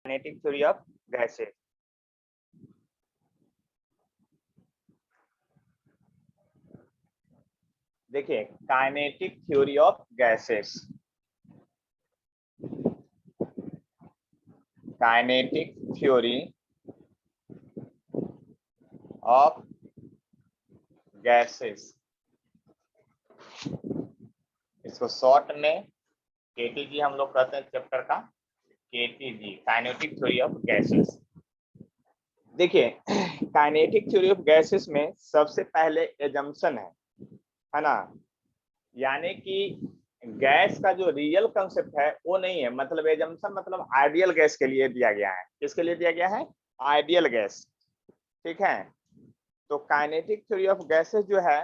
Kinetic theory of gases. देखिए kinetic theory of gases, kinetic theory of gases, इसको short में KTG हम लोग कहते हैं चैप्टर का, KTG kinetic theory of gases. देखिए काइनेटिक थ्योरी ऑफ गैसेस में सबसे पहले एजम्पशन है ना, यानी कि गैस का जो रियल कंसेप्ट है वो नहीं है, मतलब एजम्पशन मतलब आइडियल गैस के लिए दिया गया है। किसके लिए दिया गया है? Ideal gas. ठीक है, तो काइनेटिक थ्योरी ऑफ गैसेस जो है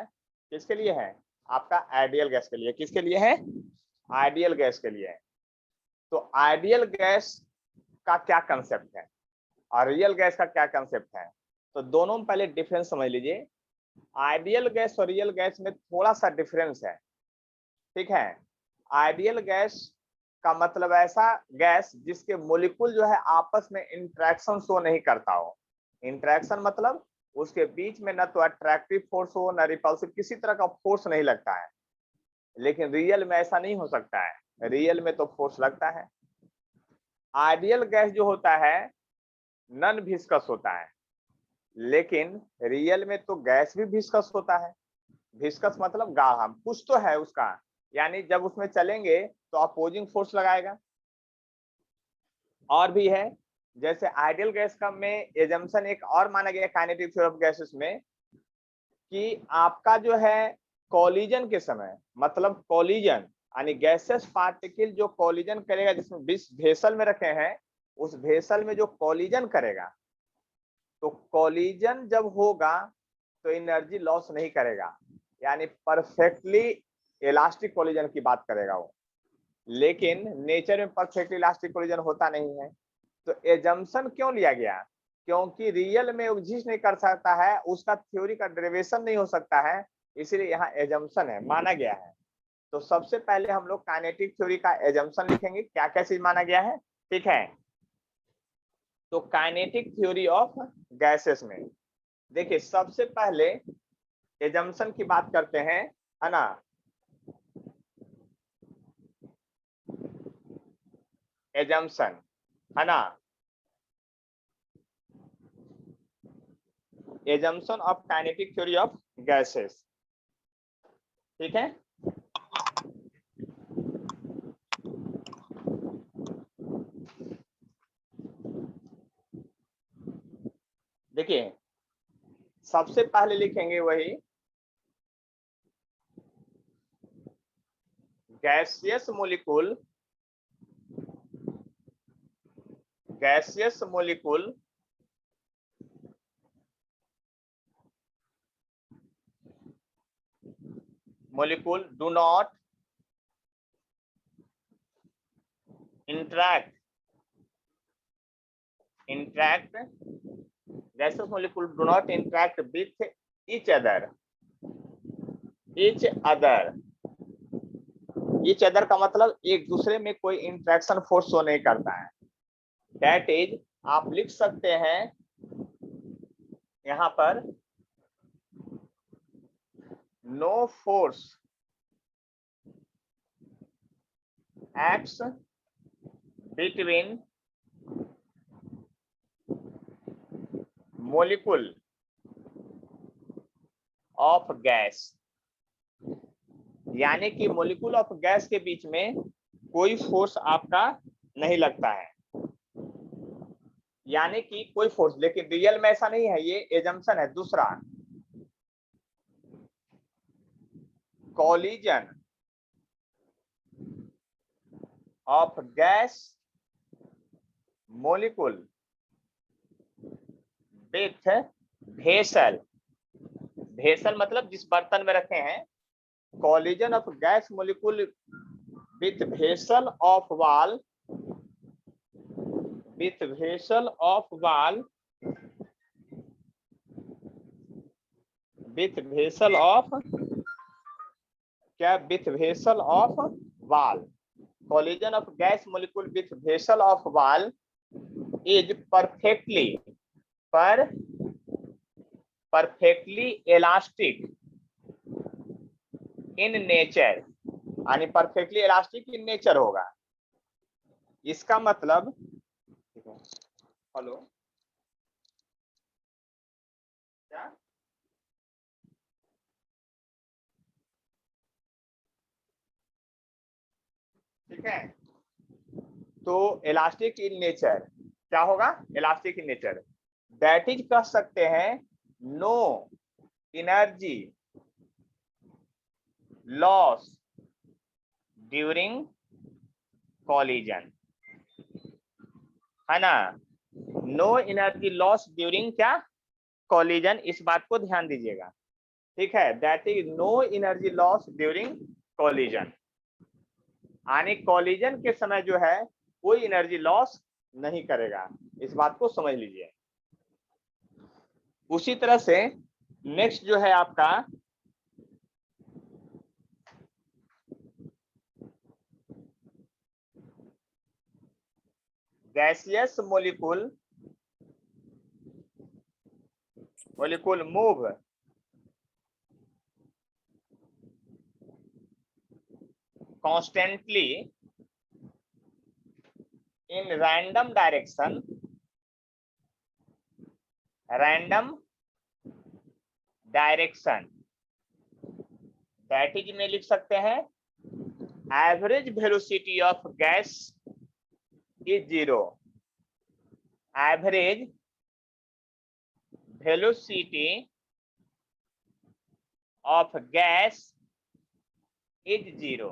किसके लिए है? आपका आइडियल गैस के लिए। किसके लिए है? आइडियल गैस के लिए। तो आइडियल गैस का क्या कंसेप्ट है और रियल गैस का क्या कंसेप्ट है, तो दोनों में पहले डिफरेंस समझ लीजिए। आइडियल गैस और रियल गैस में थोड़ा सा डिफरेंस है। ठीक है, आइडियल गैस का मतलब ऐसा गैस जिसके मोलिकुल जो है आपस में इंटरेक्शन शो नहीं करता हो। इंटरेक्शन मतलब उसके बीच में ना तो अट्रैक्टिव फोर्स हो ना रिपल्सिव, किसी तरह का फोर्स नहीं लगता है। लेकिन रियल में ऐसा नहीं हो सकता है, रियल में तो फोर्स लगता है। आइडियल गैस जो होता है नॉन विस्कस होता है, लेकिन रियल में तो गैस भी विस्कस होता है। विस्कस मतलब गाढ़ा, कुछ तो है उसका, यानी जब उसमें चलेंगे तो अपोजिंग फोर्स लगाएगा। और भी है, जैसे आइडियल गैस का में एजम्पशन एक और माना गया काइनेटिक थ्योरी ऑफ गैसेस में कि आपका जो है कोलिजन के समय, मतलब कोलिजन यानी गैसेस पार्टिकल जो कोलिजन करेगा, जिसमें 20 वेसल में रखे हैं, उस वेसल में जो कोलिजन करेगा, तो कोलिजन जब होगा तो एनर्जी लॉस नहीं करेगा, यानी परफेक्टली इलास्टिक कोलिजन की बात करेगा वो। लेकिन नेचर में परफेक्ट इलास्टिक कोलिजन होता नहीं है। तो एजम्पशन क्यों लिया गया? क्योंकि रियल में एग्जिस्ट नहीं कर सकता है, उसका थ्योरी का डेरिवेशन नहीं हो सकता है, इसलिए यहाँ एजम्पशन है, माना गया है। तो सबसे पहले हम लोग काइनेटिक थ्योरी का एजम्पशन लिखेंगे, क्या क्या चीज माना गया है। ठीक है, तो काइनेटिक थ्योरी ऑफ गैसेस में देखिए सबसे पहले एजम्पशन की बात करते हैं, है ना। एजम्पशन है ना, assumption of kinetic theory of gases. ठीक है, देखिए सबसे पहले लिखेंगे वही gaseous molecule, gaseous molecule molecule do not interact gaseous molecule do not interact with each other का मतलब एक दूसरे में कोई इंटरेक्शन फोर्स शो नहीं करता है। दैट इज आप लिख सकते हैं यहां पर no force acts between molecule of gas, यानी कि मोलिकुल ऑफ गैस के बीच में कोई फोर्स आपका नहीं लगता है, यानी कि कोई फोर्स। लेकिन रियल में ऐसा नहीं है, ये एजम्पशन है। दूसरा, collision of gas molecule with vessel, vessel मतलब जिस बर्तन में रखे हैं, collision of gas molecule with vessel of वाल, विथ वेसल ऑफ वाल, विथ वेसल ऑफ क्या, विथ वेसल ऑफ वाल, collision of gas molecule with vessel of वाल is perfectly elastic in nature, यानी परफेक्टली इलास्टिक इन नेचर होगा। इसका मतलब, hello क्या, ठीक है। तो इलास्टिक इन नेचर क्या होगा, elastic in nature, that is कह सकते हैं no energy loss during collision, है ना। नो एनर्जी लॉस ड्यूरिंग क्या, कॉलिजन, इस बात को ध्यान दीजिएगा, ठीक है। That is no energy loss during collision, यानी कॉलिजन के समय जो है कोई एनर्जी लॉस नहीं करेगा, इस बात को समझ लीजिए। उसी तरह से नेक्स्ट जो है आपका gaseous molecule move constantly in random direction, that is में लिख सकते हैं average velocity of gas is 0, average velocity of gas is 0।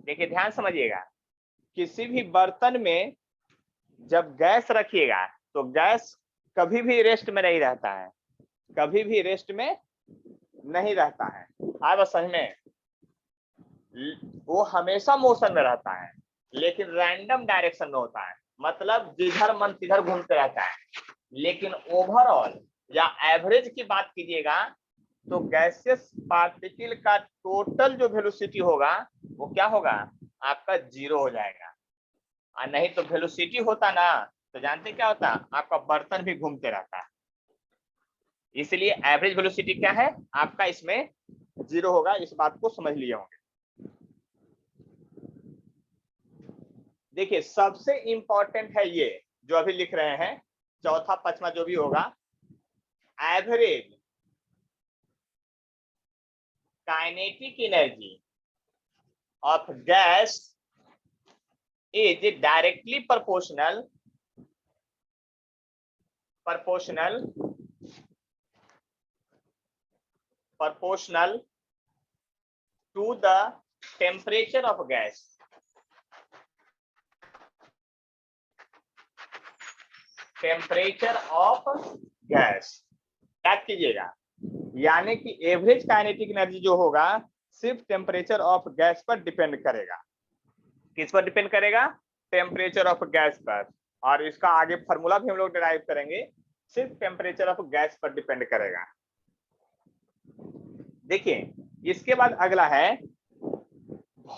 देखिए ध्यान समझिएगा, किसी भी बर्तन में जब गैस रखिएगा तो गैस कभी भी रेस्ट में नहीं रहता है, कभी भी रेस्ट में नहीं रहता है, आप समझ में, वो हमेशा मोशन में रहता है, लेकिन रैंडम डायरेक्शन में होता है, मतलब जिधर मन तिधर घूमते रहता है। लेकिन ओवरऑल या एवरेज की बात कीजिएगा तो गैसियस पार्टिकल का टोटल जो वेलोसिटी होगा वो क्या होगा, आपका 0 हो जाएगा। और नहीं तो वेलोसिटी होता ना तो जानते क्या होता, आपका बर्तन भी घूमते रहता है। इसलिए एवरेज वेलोसिटी क्या है आपका, इसमें 0 होगा, इस बात को समझ लिए होंगे। देखिए सबसे इंपॉर्टेंट है ये जो अभी लिख रहे हैं, चौथा पांचवा जो भी होगा, average kinetic energy of gas is directly proportional to the temperature of gas, याद कीजिएगा, यानी कि एवरेज काइनेटिक एनर्जी जो होगा सिर्फ टेम्परेचर ऑफ गैस पर डिपेंड करेगा। किस पर डिपेंड करेगा, टेम्परेचर ऑफ गैस पर, और इसका आगे फॉर्मूला भी हम लोग डिराइव करेंगे, सिर्फ टेम्परेचर ऑफ गैस पर डिपेंड करेगा। देखिए इसके बाद अगला है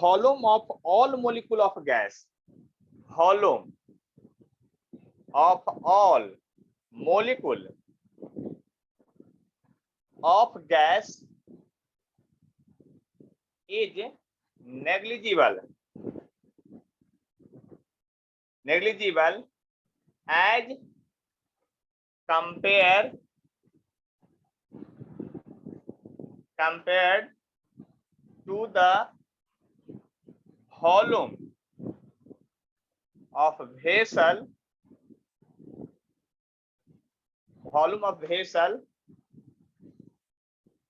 volume of all molecule of gas, volume of all molecule of gas is negligible as compared to the volume of vessel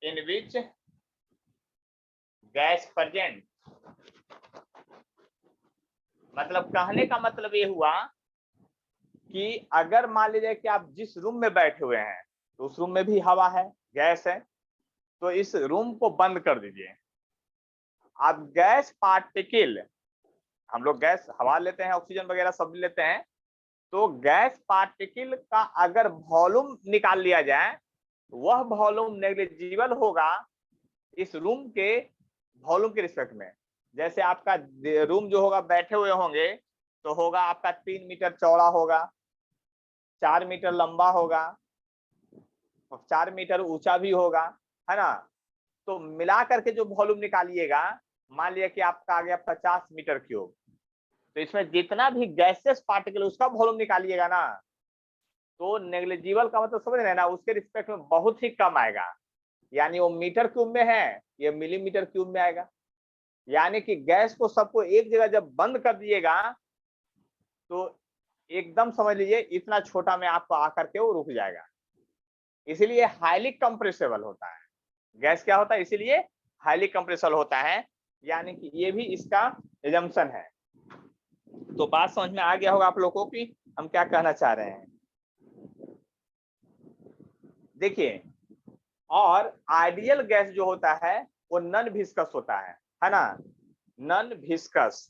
in which gas present. मतलब कहने का मतलब ये हुआ कि अगर मान लीजिए कि आप जिस रूम में बैठे हुए हैं तो उस रूम में भी हवा है, गैस है, तो इस रूम को बंद कर दीजिए। आप गैस पार्टिकल, हम लोग गैस हवा लेते हैं, ऑक्सीजन वगैरह सब लेते हैं, तो गैस पार्टिकल का अगर वॉल्यूम निकाल लिया जाए, वह वॉल्यूम नेग्लिजिबल होगा इस रूम के वॉल्यूम के रिस्पेक्ट में। जैसे आपका रूम जो होगा, बैठे हुए होंगे तो होगा आपका 3 मीटर चौड़ा होगा, 4 मीटर लंबा होगा, 4 मीटर ऊंचा भी होगा, है ना। तो मिला करके जो वॉल्यूम निकालिएगा, मान लिया कि आपका आ गया 50 मीटर क्यूब, तो इसमें जितना भी गैसेस पार्टिकल उसका वॉल्यूम निकालिएगा ना, तो नेग्लिजिबल का मतलब समझ रहे हैं ना, उसके रिस्पेक्ट में बहुत ही कम आएगा। यानी वो मीटर क्यूब में है, ये मिलीमीटर क्यूब में आएगा। यानी कि गैस को सबको एक जगह जब बंद कर दिएगा तो एकदम समझ लीजिए इतना छोटा में आपको आकर के वो रुक जाएगा। इसीलिए हाईली कंप्रेसिबल होता है गैस। क्या होता है? इसीलिए हाईली कंप्रेसिबल होता है। यानी कि ये भी इसका एजम्पशन है। तो बात समझ में आ गया होगा आप लोगों को कि हम क्या कहना चाह रहे हैं। देखिए, और आइडियल गैस जो होता है वो नॉन विस्कस होता है ना, non viscous.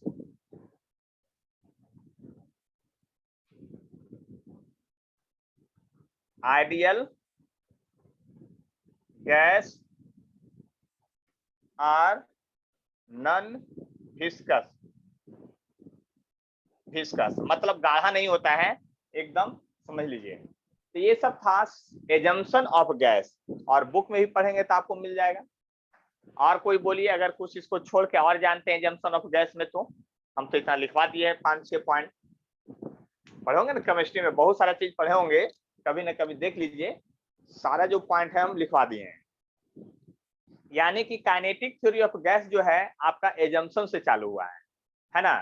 Ideal gas are non viscous. Viscous मतलब गाढ़ा नहीं होता है, एकदम समझ लीजिए। तो ये सब था एजम्पशन ऑफ गैस, और बुक में भी पढ़ेंगे तो आपको मिल जाएगा। और कोई बोलिए अगर कुछ इसको छोड़ के और जानते हैं एजम्पशन ऑफ गैस में, तो हम तो इतना लिखवा दिए है, 5-6 पॉइंट पढ़े होंगे ना केमिस्ट्री में, बहुत सारा चीज पढ़े होंगे, कभी ना कभी देख लीजिए, सारा जो पॉइंट है हम लिखवा दिए हैं। यानी कि काइनेटिक थ्योरी ऑफ गैस जो है आपका एजम्पशन से चालू हुआ है ना।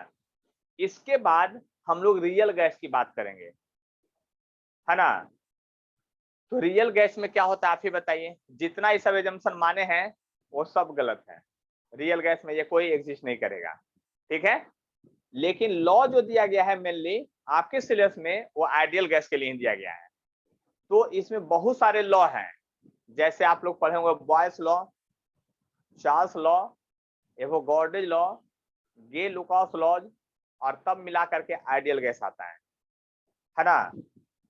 इसके बाद हम लोग रियल गैस की बात करेंगे, है ना। तो रियल गैस में क्या होता है आप ही बताइए। जितना ये सब एजम्पशन माने हैं वो सब गलत है। रियल गैस में ये कोई एग्जिस्ट नहीं करेगा, ठीक है। लेकिन लॉ जो दिया गया है मेनली आपके सिलेबस में, वो आइडियल गैस के लिए दिया गया है। तो इसमें बहुत सारे लॉ हैं, जैसे आप लोग पढ़े होंगे Boyle's law, Charles law, Avogadro law, Gay लुकास लॉज, और तब मिला करके आइडियल गैस आता है ना।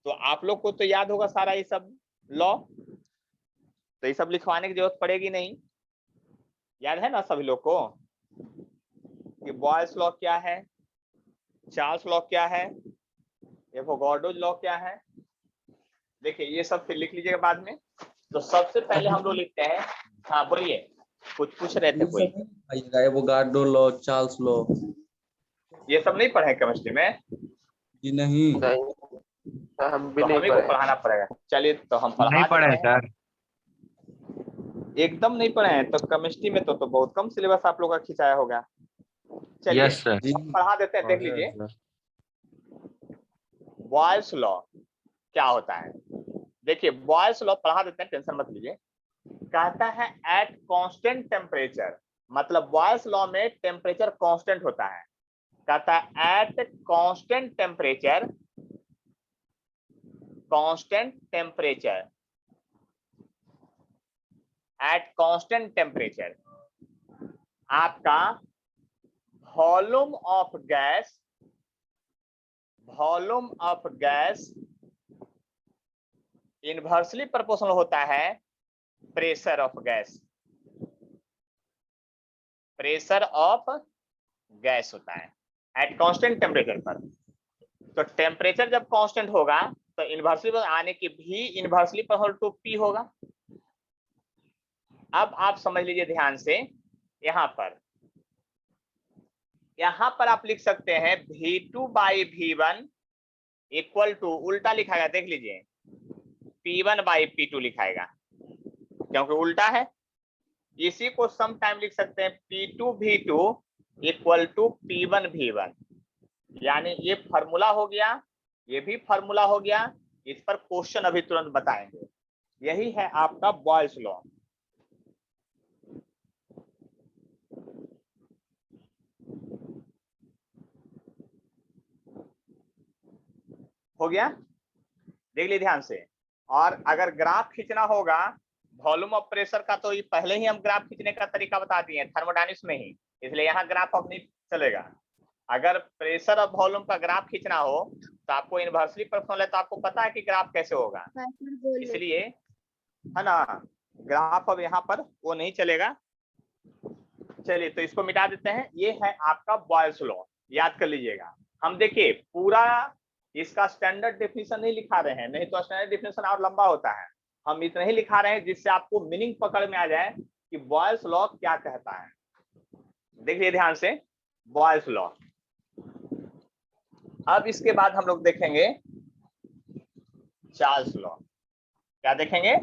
तो आप लोग को तो याद होगा सारा ये सब लॉ, तो ये सब लिखवाने की जरूरत पड़ेगी नहीं, याद है ना सभी लोग को कि बॉयल्स लॉ क्या है, चार्ल्स लॉ क्या है, एवोगाड्रो लॉ क्या है। देखिए ये सब फिर लिख लीजिएगा बाद में। तो सबसे पहले हम लोग लिखते हैं, हाँ बोलिए, कुछ पूछ रहे थे कोई। एवोगाड्रो लॉ, चार्ल्स लॉ, ये सब नहीं पढ़े केमिस्ट्री में? जी नहीं, हम भी तो नहीं हमें को पढ़े। पढ़ाना पड़ेगा। चलिए तो हम नहीं पढ़ा पढ़े देते हैं। सर। एकदम नहीं पढ़े हैं तो केमिस्ट्री में तो बहुत कम सिलेबस आप लोग का खिंचाया होगा। चलिए यस सर। हम पढ़ा देते हैं, देख लीजिए बॉयल्स लॉ क्या होता है। देखिए बॉयल्स लॉ पढ़ा देते हैं, टेंशन मत लीजिए। कहता है एट कांस्टेंट टेम्परेचर, मतलब बॉयल्स लॉ में टेम्परेचर कांस्टेंट होता है। कहता है at constant temperature, constant temperature, at constant temperature आपका volume of gas, volume of gas inversely proportional होता है pressure of gas, pressure of gas होता है एट कांस्टेंट टेम्परेचर पर। तो टेम्परेचर जब कांस्टेंट होगा तो इनवर्सली आने की भी इनवर्सली प्रोपोर्शनल टू पी होगा। अब आप समझ लीजिए ध्यान से, यहां पर आप लिख सकते हैं V2/V1 इक्वल टू, उल्टा लिखाएगा देख लीजिए, P1/P2 लिखाएगा क्योंकि उल्टा है। इसी को सम टाइम लिख सकते हैं P2V2 इक्वल टू P1V1। यानी ये फॉर्मूला हो गया, ये भी फॉर्मूला हो गया। इस पर क्वेश्चन अभी तुरंत बताएंगे। यही है आपका बॉयल्स लॉ। हो गया, देख लीजिए ध्यान से। और अगर ग्राफ खींचना होगा वॉल्यूम ऑफ प्रेशर का, तो ये पहले ही हम ग्राफ खींचने का तरीका बता दिए थर्मोडायनामिक्स में ही, इसलिए यहाँ ग्राफ अब नहीं चलेगा। अगर प्रेशर और वॉल्यूम का ग्राफ खींचना हो तो आपको इनवर्सली प्रोपोर्शनल है, तो आपको पता है कि ग्राफ कैसे होगा, इसलिए है ना, ग्राफ अब यहाँ पर वो नहीं चलेगा। चलिए तो इसको मिटा देते हैं। ये है आपका बॉयल्स लॉ, याद कर लीजिएगा। हम देखिए पूरा इसका स्टैंडर्ड डेफिनेशन नहीं लिखा रहे हैं, नहीं तो स्टैंडर्ड डेफिनेशन और लंबा होता है। हम इतना ही लिखा रहे हैं जिससे आपको मीनिंग पकड़ में आ जाए कि बॉयल्स लॉ क्या कहता है। देखिए ध्यान से, बॉयल्स लॉ। अब इसके बाद हम लोग देखेंगे चार्ल्स लॉ। क्या देखेंगे?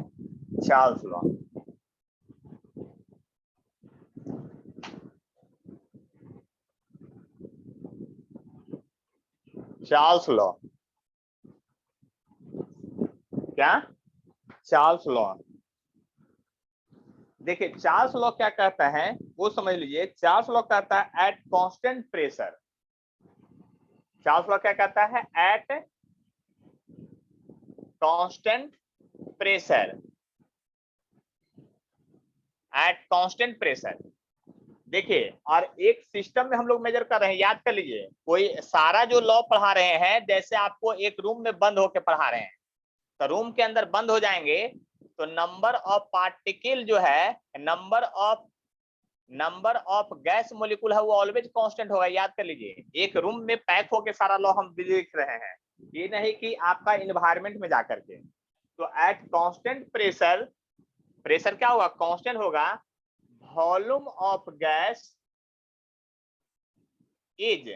Charles law. चार्ल्स लॉ क्या? Charles law. देखिए चार्ल्स लॉ क्या कहता है वो समझ लीजिए। चार्ल्स लॉ कहता है at constant pressure. Charles law क्या कहता है? At constant pressure. At constant pressure. देखिए और एक सिस्टम में हम लोग मेजर कर रहे हैं, याद कर लीजिए। कोई सारा जो लॉ पढ़ा रहे हैं, जैसे आपको एक रूम में बंद होकर पढ़ा रहे हैं, तो रूम के अंदर बंद हो जाएंगे तो नंबर ऑफ पार्टिकल जो है, नंबर ऑफ गैस मॉलिक्यूल है, वो ऑलवेज कांस्टेंट होगा। याद कर लीजिए, एक रूम में पैक होके सारा लॉ हम लिख रहे हैं, ये नहीं कि आपका इन्वायरमेंट में जाकर के। तो एट कांस्टेंट प्रेशर, प्रेशर क्या होगा? कांस्टेंट होगा। Volume of gas is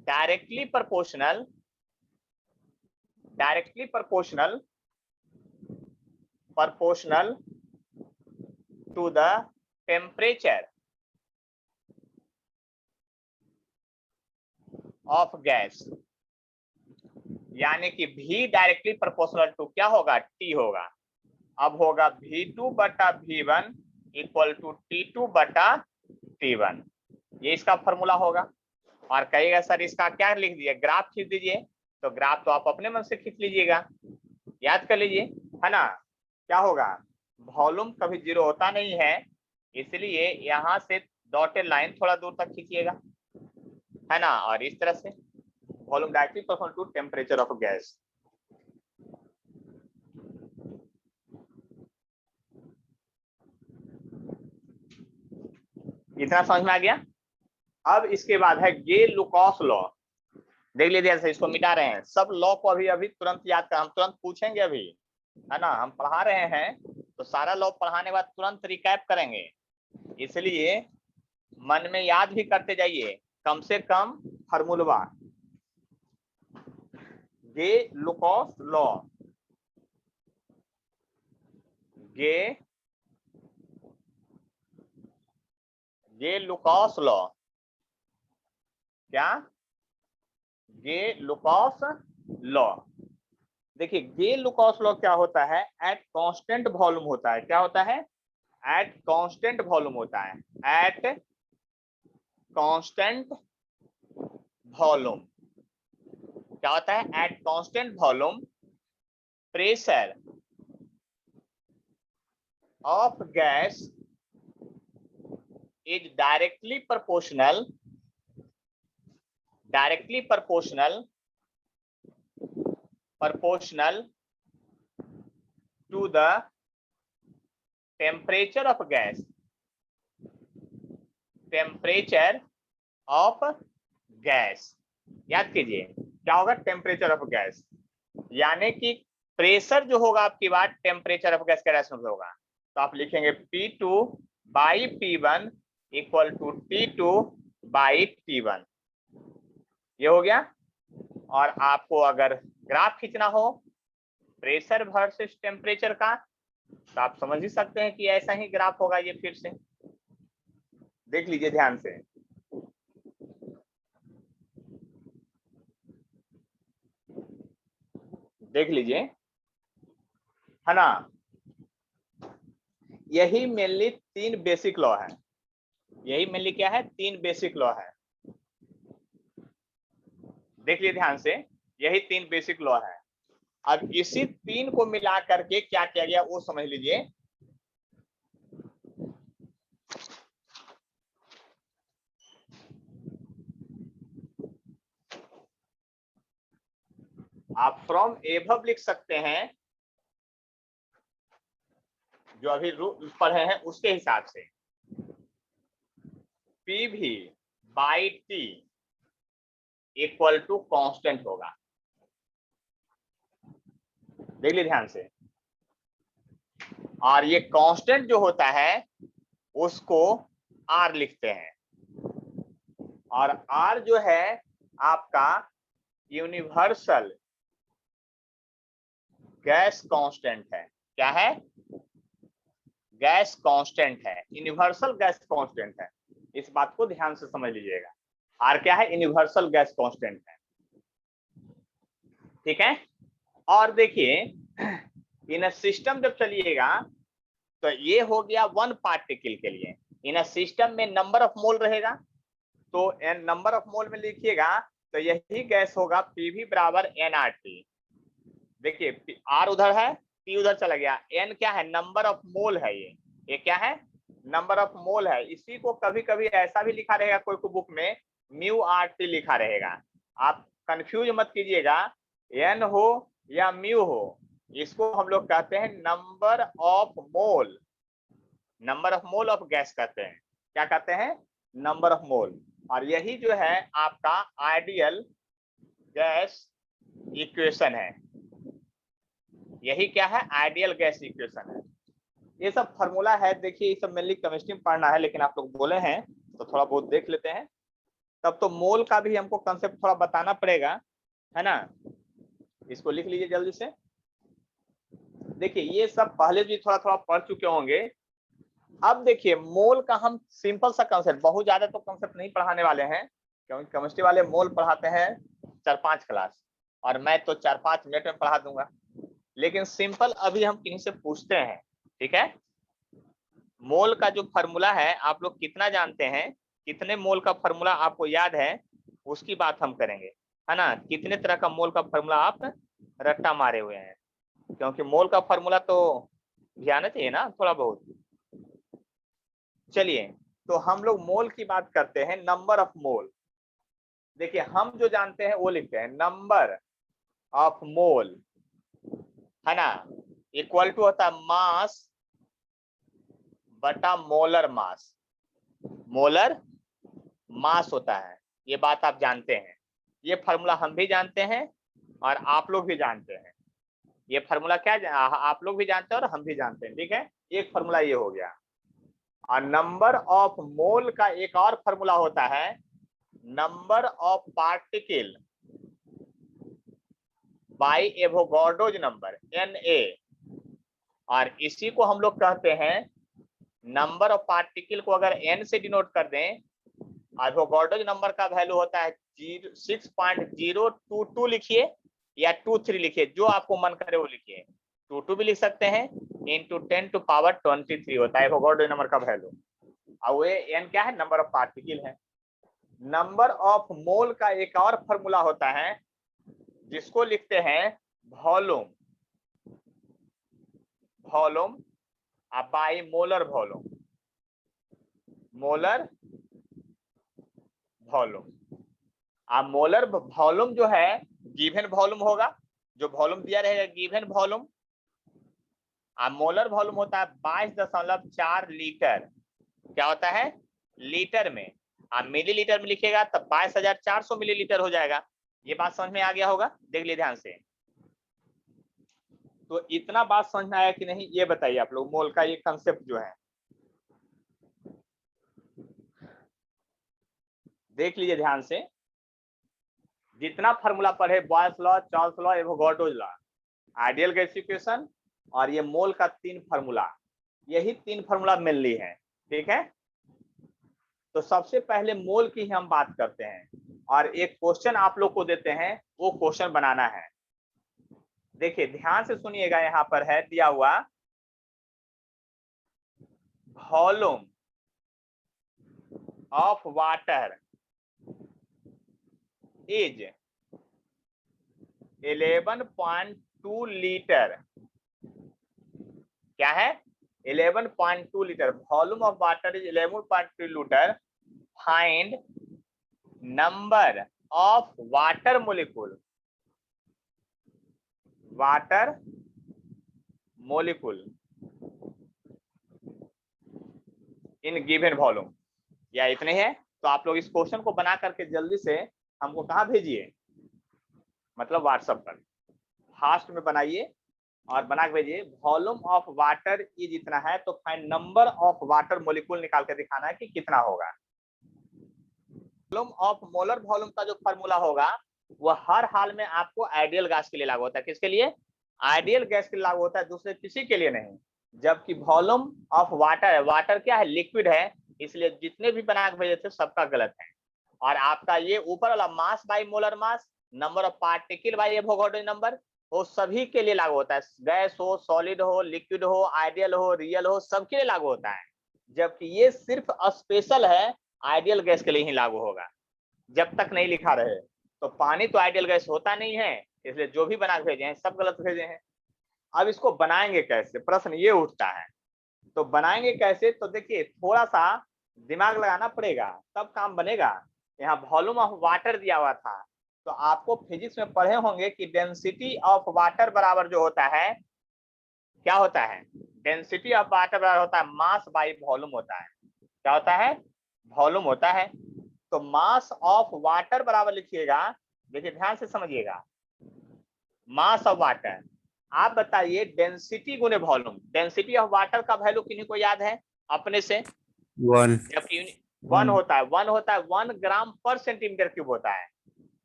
directly proportional to the temperature of gas. यानी कि V डायरेक्टली प्रोपोर्शनल टू क्या होगा? T होगा। अब होगा V2 बटा V1 इक्वल टू T2 बटा T1। ये इसका फॉर्मूला होगा। और कहेगा सर इसका क्या लिख दीजिए? ग्राफ खींच दीजिए। तो ग्राफ तो आप अपने मन से खींच लीजिएगा, याद कर लीजिए, है ना। क्या होगा? वॉल्यूम कभी जीरो होता नहीं है, इसलिए यहां से डॉटेड लाइन थोड़ा दूर तक खींचिएगा, है ना। और इस तरह से volume directly proportional to temperature of gas. इतना समझ में आ गया? अब इसके बाद है गे लुकास लॉ। देख लीजिए, ऐसे इसको मिटा रहे हैं। सब लॉ को अभी अभी तुरंत याद कर, हम तुरंत पूछेंगे अभी, है ना। हम पढ़ा रहे हैं तो सारा लॉ पढ़ाने के बाद तुरंत रिकैप करेंगे, इसलिए मन में याद भी करते जाइए कम से कम फार्मूला। गे Lucas law, Gay Lucas law. क्या? गे लुकास लॉ। देखिए गे लुकास लॉ क्या होता है? एट कांस्टेंट वॉल्यूम होता है। क्या होता है? एट कांस्टेंट वॉल्यूम होता है। एट कांस्टेंट वॉल्यूम क्या होता है? At constant volume pressure of gas is directly proportional to the temperature of gas. Temperature of gas, याद कीजिए क्या होगा? टेम्परेचर ऑफ गैस, यानी कि प्रेशर जो होगा आपकी बात टेम्परेचर ऑफ गैस के रेशनल होगा। तो आप लिखेंगे P2 by P1 equal to T2 by T1। ये हो गया। और आपको अगर ग्राफ खींचना हो प्रेशर वर्सेस टेम्परेचर का, तो आप समझ ही सकते हैं कि ऐसा ही ग्राफ होगा। ये फिर से देख लीजिए ध्यान से। देख लीजिए, है ना। यही मेनली 3 बेसिक लॉ है। यही मेनली क्या है? 3 बेसिक लॉ है। देख लीजिए ध्यान से, यही 3 बेसिक लॉ है। अब इसी 3 को मिला करके क्या किया गया वो समझ लीजिए। आप फ्रॉम एबव लिख सकते हैं, जो अभी पढ़े हैं उसके हिसाब से। PV by T equal to constant होगा। देख लीजिए ध्यान से, और ये कांस्टेंट जो होता है उसको आर लिखते हैं, और आर जो है आपका यूनिवर्सल गैस कांस्टेंट है। क्या है? गैस कांस्टेंट है, यूनिवर्सल गैस कांस्टेंट है। इस बात को ध्यान से समझ लीजिएगा। आर क्या है? यूनिवर्सल गैस कांस्टेंट है। ठीक है। और देखिए इन सिस्टम जब चलिएगा तो ये हो गया वन पार्टिकल के लिए। इन सिस्टम में नंबर ऑफ मोल रहेगा, तो एन नंबर ऑफ मोल में लिखिएगा तो यही गैस होगा पीवी बराबर एनआरटी। देखिए आर उधर है, टी उधर चला गया, एन क्या है? नंबर ऑफ मोल है। ये क्या है? नंबर ऑफ मोल है। इसी को कभी कभी ऐसा भी लिखा रहेगा कोई बुक में, म्यू आर टी लिखा रहेगा। आप कंफ्यूज मत कीजिएगा, एन हो या म्यू हो, इसको हम लोग कहते हैं number of mole. Number of mole of gas कहते हैं। क्या कहते हैं? नंबर ऑफ मोल। और यही जो है आपका आइडियल गैस इक्वेशन है। यही क्या है? आइडियल गैस इक्वेशन है। ये सब फॉर्मूला है। देखिए ये सब मेनली केमिस्ट्री में पढ़ना है, लेकिन आप लोग बोले हैं तो थोड़ा बहुत देख लेते हैं। तब तो मोल का भी हमको कंसेप्ट थोड़ा बताना पड़ेगा, है ना। इसको लिख लीजिए जल्दी से। देखिए ये सब पहले भी थोड़ा थोड़ा पढ़ चुके होंगे। अब देखिए मोल का हम सिंपल सा कंसेप्ट, बहुत ज्यादा तो कंसेप्ट नहीं पढ़ाने वाले हैं, क्योंकि केमिस्ट्री वाले मोल पढ़ाते हैं 4-5 क्लास, और मैं तो 4-5 मिनट में पढ़ा दूंगा। लेकिन सिंपल अभी हम किन्हीं से पूछते हैं। ठीक है। मोल का जो फॉर्मूला है आप लोग कितना जानते हैं, कितने मोल का फॉर्मूला आपको याद है, उसकी बात हम करेंगे, है ना। कितने तरह का मोल का फॉर्मूला आप रट्टा मारे हुए हैं, क्योंकि मोल का फॉर्मूला तो ध्यान चाहिए ना थोड़ा बहुत। चलिए तो हम लोग मोल की बात करते हैं, नंबर ऑफ मोल। देखिए हम जो जानते हैं वो लिखते हैं नंबर ऑफ मोल, है ना, इक्वल टू होता है मास बटा मोलर मास। मोलर मास होता है, ये बात आप जानते हैं। ये फार्मूला हम भी जानते हैं और आप लोग भी जानते हैं। ये फार्मूला क्या आप लोग भी जानते हैं और हम भी जानते हैं। ठीक है, एक फार्मूला ये हो गया। और नंबर ऑफ मोल का एक और फार्मूला होता है number of particle by Avogadro's number Na, और इसी को हम लोग कहते हैं नंबर ऑफ पार्टिकल को अगर n से डिनोट कर दें, एवोगाड्रोज नंबर का वैल्यू होता है 6.022 लिखिए या 23 लिखिए, जो आपको मन करे वो लिखिए। 22 भी लिख सकते हैं, इंटू 10⁻23 होता है एवोगाड्रो नंबर का वैल्यू। और वो n क्या है? नंबर ऑफ पार्टिकल है। नंबर ऑफ मोल का एक और फॉर्मूला होता है जिसको लिखते हैं volume, volume by molar volume, molar volume. अब मोलर वॉल्यूम जो है गिवन वॉल्यूम होगा, जो वॉल्यूम दिया रहेगा गिवन वॉल्यूम। अब मोलर वॉल्यूम होता है 22.4 लीटर। क्या होता है? लीटर में। आप मिलीलीटर में लिखेगा तब 22,400 मिलीलीटर हो जाएगा। ये बात समझ में आ गया होगा, देख लिए ध्यान से। तो इतना बात समझ में आया कि नहीं ये बताइए आप लोग, मोल का ये कंसेप्ट जो है देख लीजिए ध्यान से। जितना फार्मूला पढ़े, Boyle's law, Charles law, Avogadro's law, ideal gas equation और ये मोल का 3 फार्मूला, यही 3 फार्मूला मेनली है। ठीक है, तो सबसे पहले मोल की हम बात करते हैं और एक क्वेश्चन आप लोग को देते हैं, वो क्वेश्चन बनाना है। देखिए ध्यान से सुनिएगा, यहां पर है दिया हुआ volume of water is 11.2 litre. क्या है? 11.2 litre. Volume of water is 11.2 litre. Find number of water molecule, water molecule in given volume. या इतने हैं। तो आप लोग इस क्वेश्चन को बना करके जल्दी से हमको कहाँ भेजिए, मतलब व्हाट्सएप पर फास्ट में बनाइए और बना के भेजिए। वॉल्यूम ऑफ वाटर इज इतना है, तो find number of water molecule निकाल के दिखाना है कि कितना होगा। वॉल्यूम ऑफ मोलर वॉल्यूम का जो फॉर्मूला होगा वो हर हाल में आपको आइडियल गैस के लिए लागू होता है। किसके लिए? आइडियल गैस के लिए लागू होता है, दूसरे किसी के लिए नहीं। जबकि वॉल्यूम ऑफ वाटर है, वाटर क्या है, लिक्विड है, इसलिए जितने भी बना के भेजे थे सबका गलत है। और आपका ये ऊपर वाला mass by molar mass, number of particle by Avogadro number, वो सभी के लिए लागू होता है। गैस हो, सॉलिड हो, लिक्विड हो, आइडियल हो, रियल हो, सबके लिए लागू होता है। जबकि ये सिर्फ स्पेशल है, आइडियल गैस के लिए ही लागू होगा। जब तक नहीं लिखा रहे तो पानी तो आइडियल गैस होता नहीं है, इसलिए जो भी बना भेजे हैं सब गलत भेजे हैं। अब इसको बनाएंगे कैसे, प्रश्न ये उठता है। तो बनाएंगे कैसे, तो देखिए थोड़ा सा दिमाग लगाना पड़ेगा तब काम बनेगा। यहाँ वॉल्यूम ऑफ वाटर दिया हुआ था, तो आपको फिजिक्स में पढ़े होंगे कि डेंसिटी ऑफ वाटर बराबर जो होता है, क्या होता है, डेंसिटी ऑफ वाटर बराबर होता है मास बाई वॉल्यूम होता है। क्या होता है? वॉल्यूम होता है। तो मास ऑफ वाटर बराबर लिखिएगा, देखिए ध्यान से समझिएगा, मास ऑफ वाटर। आप बताइए डेंसिटी गुने वॉल्यूम, डेंसिटी ऑफ वाटर का वैल्यू किन्हीं को याद है अपने से? 1 जबकि 1 होता है, 1 ग्राम पर सेंटीमीटर क्यूब होता है,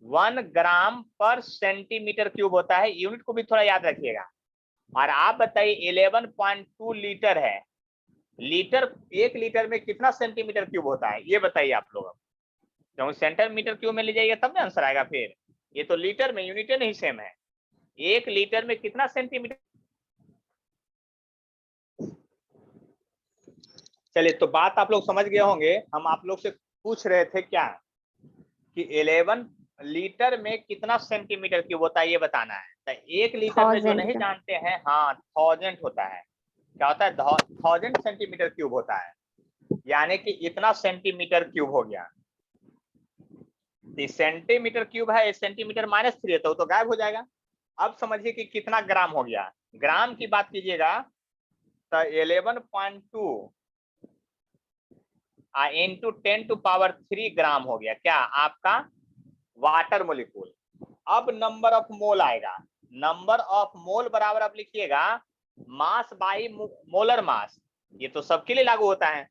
1 ग्राम पर सेंटीमीटर क्यूब होता है। यूनिट को भी थोड़ा याद रखिएगा। और आप बताइए 11.2 लीटर है, लीटर, 1 लीटर में कितना सेंटीमीटर क्यूब होता है ये बताइए आप लोग। क्योंकि सेंटीमीटर क्यूब में ले जाइएगा तब ना आंसर आएगा। फिर ये तो लीटर में, यूनिट नहीं सेम है। 1 लीटर में कितना सेंटीमीटर? चलिए, तो बात आप लोग समझ गए होंगे। हम आप लोग से पूछ रहे थे क्या कि 11 लीटर में कितना सेंटीमीटर क्यूब होता है ये बताना है। तो 1 लीटर में जो नहीं जानते हैं, हाँ 1000 होता है। क्या होता है? 1000 सेंटीमीटर क्यूब होता है, यानी कि इतना सेंटीमीटर क्यूब हो गया। सेंटीमीटर क्यूब है, सेंटीमीटर -3 है तो गायब हो जाएगा। अब समझिए कि कितना ग्राम हो गया। ग्राम की बात कीजिएगा तो 11.2 इंटू 10⁻³ ग्राम हो गया क्या आपका वाटर मोलिक्यूल। अब नंबर ऑफ मोल आएगा, नंबर ऑफ मोल बराबर आप लिखिएगा मास बाई मोलर मास, ये तो सबके लिए लागू होता है।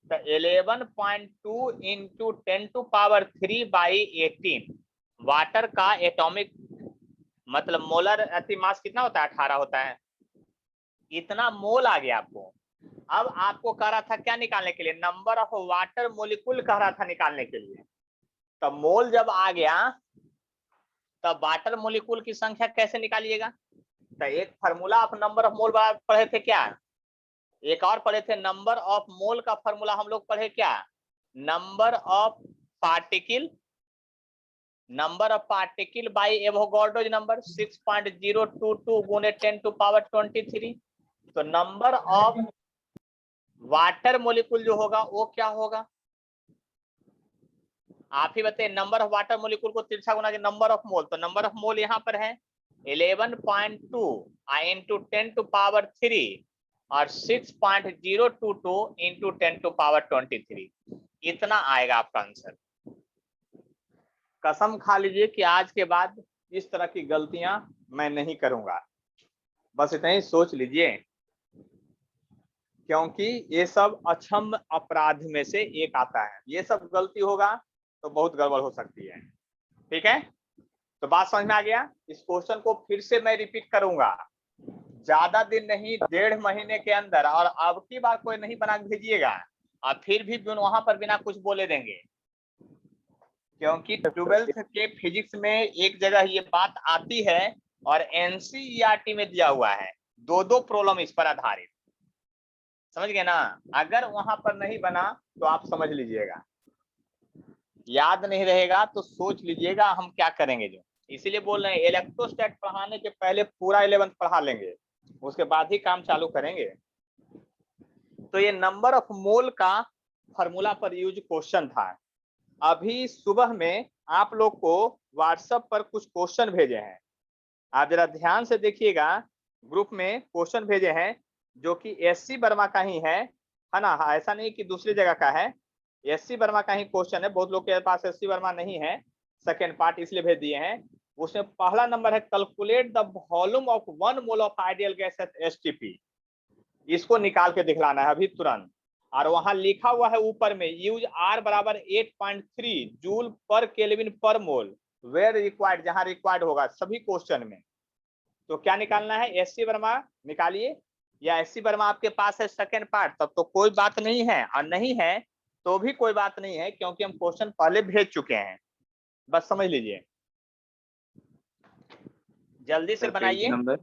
तो 11.2 इंटू 10⁻³ बाई 18, वाटर का एटॉमिक मतलब मोलर अति मास कितना होता है? 18 होता है। इतना मोल आ गया आपको। अब आपको कह रहा था क्या निकालने के लिए? नंबर ऑफ वाटर मोलिक्यूल कह रहा था निकालने के लिए। तो मोल जब आ गया तब वाटर मोलिक्यूल की संख्या कैसे निकालिएगा? तो एक फार्मूला ऑफ नंबर ऑफ मोल पढ़े थे क्या? एक और पढ़े थे, नंबर ऑफ मोल का फार्मूला हम लोग पढ़े क्या? Number of particle, number of particle by Avogadro number 6.022 गुने 10⁻23। तो नंबर ऑफ वाटर मोलिक्यूल जो होगा वो क्या होगा? आप ही बताइए। नंबर ऑफ वाटर मोलिक्यूल को तिरछा गुना के नंबर ऑफ मोल, तो नंबर ऑफ मोल यहाँ पर है 11.2 इंटू 10⁻³ और 6.022 इंटू 10⁻23, इतना आएगा आपका आंसर। कसम खा लीजिए कि आज के बाद इस तरह की गलतियां मैं नहीं करूंगा, बस इतना ही सोच लीजिए, क्योंकि ये सब अक्षम अपराध में से एक आता है। ये सब गलती होगा तो बहुत गड़बड़ हो सकती है। ठीक है, तो बात समझ में आ गया। इस क्वेश्चन को फिर से मैं रिपीट करूंगा, ज्यादा दिन नहीं, 1.5 महीने के अंदर। और अब की बार कोई नहीं बना के भेजिएगा, और फिर भी वहां पर बिना कुछ बोले देंगे, क्योंकि 12th के फिजिक्स में एक जगह ये बात आती है और एनसीईआरटी में दिया हुआ है, 2 प्रॉब्लम इस पर आधारित। समझ गए ना? अगर वहां पर नहीं बना तो आप समझ लीजिएगा, याद नहीं रहेगा तो सोच लीजिएगा हम क्या करेंगे। जो इसीलिए बोल रहे हैं इलेक्ट्रोस्टैट पढ़ाने के पहले पूरा 11th पढ़ा लेंगे, उसके बाद ही काम चालू करेंगे। तो ये नंबर ऑफ मोल का फॉर्मूला पर यूज क्वेश्चन था। अभी सुबह में आप लोग को व्हाट्सएप पर कुछ क्वेश्चन भेजे हैं, आप जरा ध्यान से देखिएगा। ग्रुप में क्वेश्चन भेजे हैं जो कि SC वर्मा का ही है ना? ऐसा नहीं कि दूसरी जगह का है, SC वर्मा का ही क्वेश्चन है। बहुत लोग के पास SC वर्मा नहीं है, सेकेंड पार्ट इसलिए भेज दिए हैं। उसमें पहला नंबर है calculate the volume of 1 mole of ideal gas at STP. इसको निकाल के दिखलाना है अभी तुरंत। और वहां लिखा हुआ है ऊपर में यूज R बराबर 8.3 जूल पर केल्विन पर मोल वेयर रिक्वायर्ड, जहां रिक्वायर्ड होगा सभी क्वेश्चन में। तो क्या निकालना है, एससी वर्मा निकालिए, या एससी वर्मा आपके पास है सेकेंड पार्ट, तब तो कोई बात नहीं है, और नहीं है तो भी कोई बात नहीं है, क्योंकि हम क्वेश्चन पहले भेज चुके हैं, बस समझ लीजिए। जल्दी से बनाइए। नंबर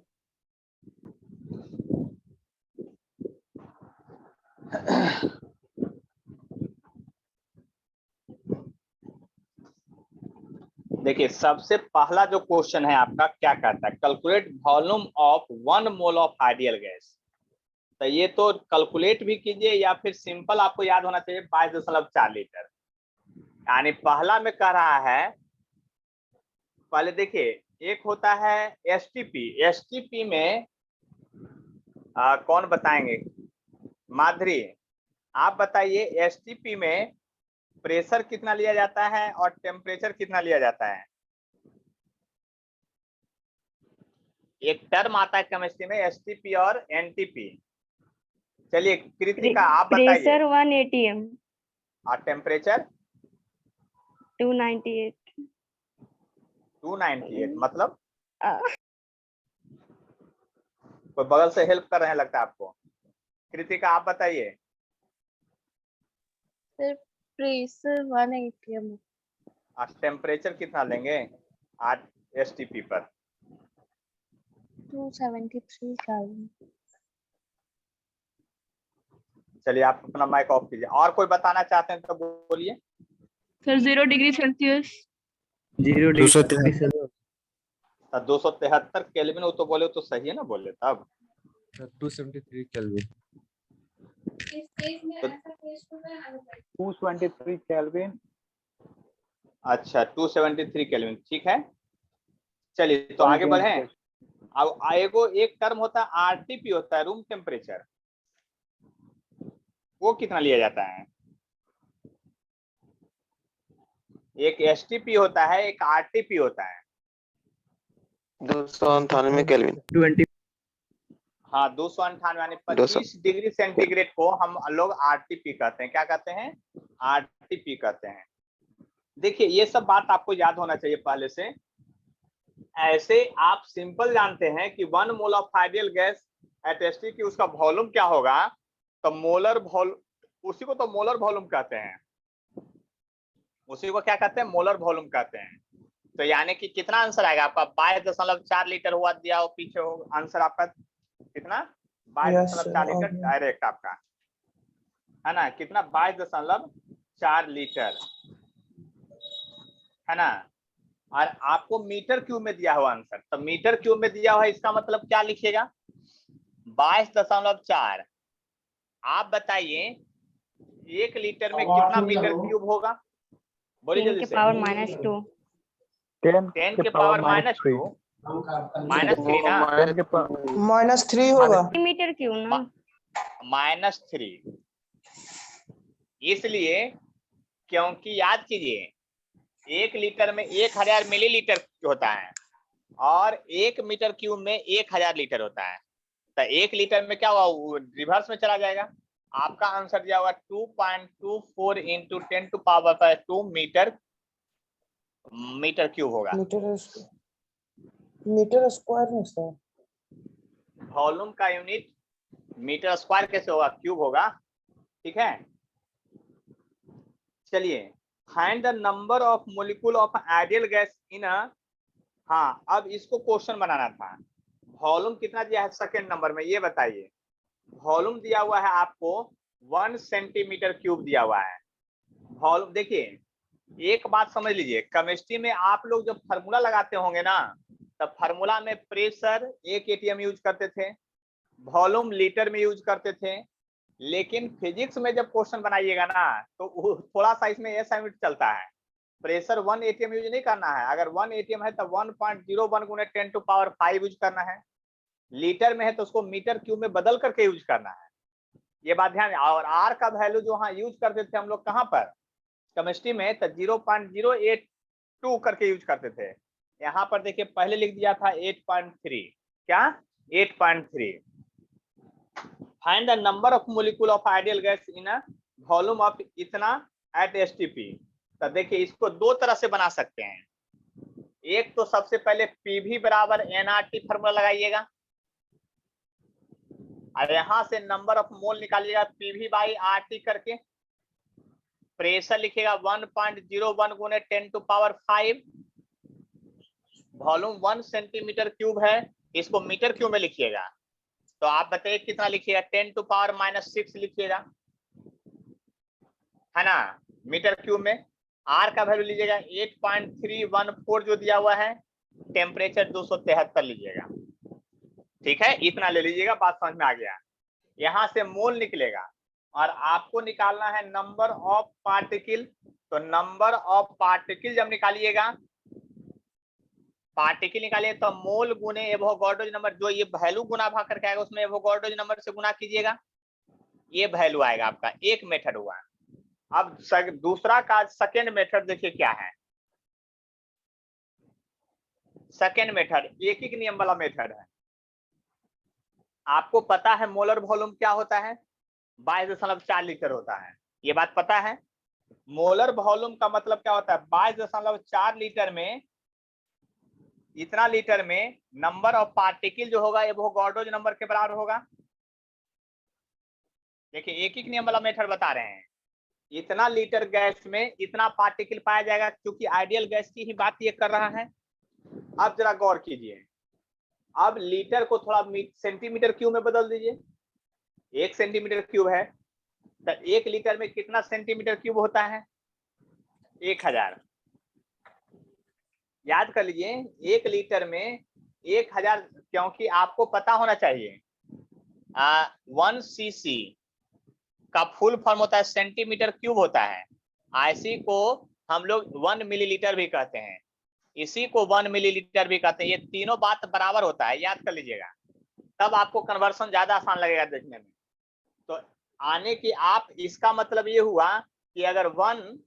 देखिए सबसे पहला जो क्वेश्चन है आपका क्या कहता है, calculate volume of 1 mole of ideal gas. तो ये तो कैलकुलेट भी कीजिए या फिर सिंपल आपको याद होना चाहिए 22.4 लीटर। यानी पहला में कह रहा है, पहले देखिए एक होता है एसटीपी। एसटीपी में कौन बताएंगे, माधुरी आप बताइए, एसटीपी में प्रेशर कितना लिया जाता है और टेम्परेचर कितना लिया जाता है। एक टर्म आता है केमिस्ट्री में एसटीपी और एनटीपी। चलिए कृतिका आप बताइए। प्रेशर 1 atm और टेम्परेचर 298 298 मतलब कोई बगल से हेल्प कर रहे हैं लगता है आपको। कृतिका आप बताइए। प्रेशर 1 atm और टेम्परेचर कितना लेंगे 8 एसटीपी पर। 273 केल्विन। चलिए आप अपना माइक ऑफ कीजिए। और कोई बताना चाहते हैं तो बोलिए। सर 0 डिग्री सेल्सियस 273 केल्विन, वो तो बोले तो सही है ना, बोले तब 273 केल्विन। 223 केल्विन, अच्छा 273 केल्विन, ठीक है। चलिए तो आगे बढ़े। अब एगो एक टर्म होता है आरटीपी, होता है रूम टेम्परेचर, वो कितना लिया जाता है। एक एसटीपी होता है, एक आरटीपी होता है। 298 केल्विन। 20 हाँ 298 यानी 25 डिग्री सेंटीग्रेड को हम लोग आरटीपी कहते हैं। क्या कहते हैं, आरटीपी कहते हैं। देखिए ये सब बात आपको याद होना चाहिए पहले से। ऐसे आप सिंपल जानते हैं कि 1 mole of ideal gas at STP उसका वॉल्यूम क्या होगा, तो मोलर वॉल्यूम, उसी को तो मोलर वॉल्यूम कहते हैं, उसी को क्या कहते हैं, मोलर वॉल्यूम कहते हैं। तो यानी कि कितना आंसर आएगा आपका, 22.4 लीटर हुआ, दिया हो पीछे हो आंसर आपका कितना, 22.4 लीटर डायरेक्ट आपका है ना, कितना 22.4 लीटर है ना। और आपको मीटर क्यूब में दिया हुआ आंसर, तो मीटर क्यूब में दिया हुआ इसका मतलब क्या लिखिएगा 22.4। आप बताइए 1 लीटर में कितना मीटर क्यूब होगा, बोलिए 10 जल्दी के से। पावर -2 10 के पावर -2 -3 ना, -3 होगा। मीटर क्यों ना, -3 इसलिए क्योंकि याद कीजिए 1 लीटर में 1000 मिलीलीटर होता है और 1 मीटर क्यूब में 1000 लीटर होता है। तो 1 लीटर में क्या हुआ, रिवर्स में चला जाएगा। आपका आंसर दिया हुआ 2.24 इंटू 10⁻² मीटर क्यूब होगा। मीटर स्क्वायर में सर, वॉल्यूम का यूनिट मीटर स्क्वायर कैसे होगा, क्यूब होगा, ठीक है। चलिए find the number of molecule of ideal gas in a, हाँ अब इसको क्वेश्चन बनाना था। वॉल्यूम कितना दिया है सेकंड नंबर में, ये बताइए। वॉल्यूम दिया हुआ है आपको 1 सेंटीमीटर क्यूब दिया हुआ है। वॉल्यूम देखिए एक बात समझ लीजिए, केमिस्ट्री में आप लोग जब फार्मूला लगाते होंगे ना, तब फार्मूला में प्रेशर 1 एटीएम यूज करते थे, वॉल्यूम लीटर में यूज करते थे। लेकिन फिजिक्स में जब क्वेश्चन बनाइएगा ना, तो थोड़ा सा इसमें ऐसा यूनिट चलता है, प्रेशर 1 एटीएम यूज नहीं करना है। अगर 1 एटीएम है तो 1.01 गुने 10⁵ यूज करना है। लीटर में है तो उसको मीटर क्यूब में बदल करके यूज करना है, ये बात ध्यान। और आर का वैल्यू जो हाँ यूज करते थे हम लोग कहाँ पर, केमिस्ट्री में, तो 0.08 2 करके यूज करते थे। यहाँ पर देखिए पहले लिख दिया था 8.3, क्या 8.3। Find the number of molecule of ideal gas in a volume of इतना एट एसटीपी। तो देखिए इसको दो तरह से बना सकते हैं। एक तो सबसे पहले पीवी बराबर एनआरटी फार्मूला लगाइएगा और यहां से नंबर ऑफ मोल निकालिएगा पीवी बाई आरटी करके। प्रेशर लिखिएगा 1.01 गुने 10⁵। वॉल्यूम 1 सेंटीमीटर क्यूब है, इसको मीटर क्यूब में लिखिएगा। तो आप बताइए कितना लिखिएगा, 10⁻⁻6 लिखिएगा, है ना, मीटर क्यूब में। आर का वैल्यू लीजिएगा 8.314 जो दिया हुआ है, टेम्परेचर 273 लीजिएगा। ठीक है, इतना ले लीजिएगा, बात समझ में आ गया। यहां से मोल निकलेगा और आपको निकालना है नंबर ऑफ पार्टिकल। तो नंबर ऑफ पार्टिकल जब निकालिएगा, पार्टिकल निकालिए तो मोल गुने एवोगाड्रो नंबर, जो ये वैल्यू गुना भाग करके आएगा उसमें एवोगाड्रो नंबर से गुना कीजिएगा, ये वैल्यू आएगा आपका। एक मेथड हुआ। अब दूसरा का सेकेंड मेथड देखिए क्या है। सेकेंड मेथड एक एक नियम वाला मेथड है। आपको पता है मोलर वॉल्यूम क्या होता है, 22.4 लीटर होता है, ये बात पता है। मोलर वॉल्यूम का मतलब क्या होता है, 22.4 लीटर में, इतना लीटर में नंबर ऑफ पार्टिकल जो होगा एवोगाड्रो नंबर के बराबर होगा। देखिए एक एक नियम वाला मेथड बता रहे हैं। इतना लीटर गैस में इतना पार्टिकल पाया जाएगा, क्योंकि आइडियल गैस की ही बात ये कर रहा है। अब जरा गौर कीजिए, अब लीटर को थोड़ा सेंटीमीटर क्यूब में बदल दीजिए। 1 सेंटीमीटर क्यूब है तो 1 लीटर में कितना सेंटीमीटर क्यूब होता है, 1000। याद कर लीजिए 1 लीटर में 1000, क्योंकि आपको पता होना चाहिए 1 सीसी का फुल फॉर्म होता है सेंटीमीटर क्यूब होता है। इसी को हम लोग 1 मिलीलीटर भी कहते हैं, इसी को 1 मिलीलीटर भी कहते हैं। ये तीनों बात बराबर होता है, याद कर लीजिएगा, तब आपको कन्वर्सन ज्यादा आसान लगेगा देखने में। तो आने की आप, इसका मतलब ये हुआ कि अगर 1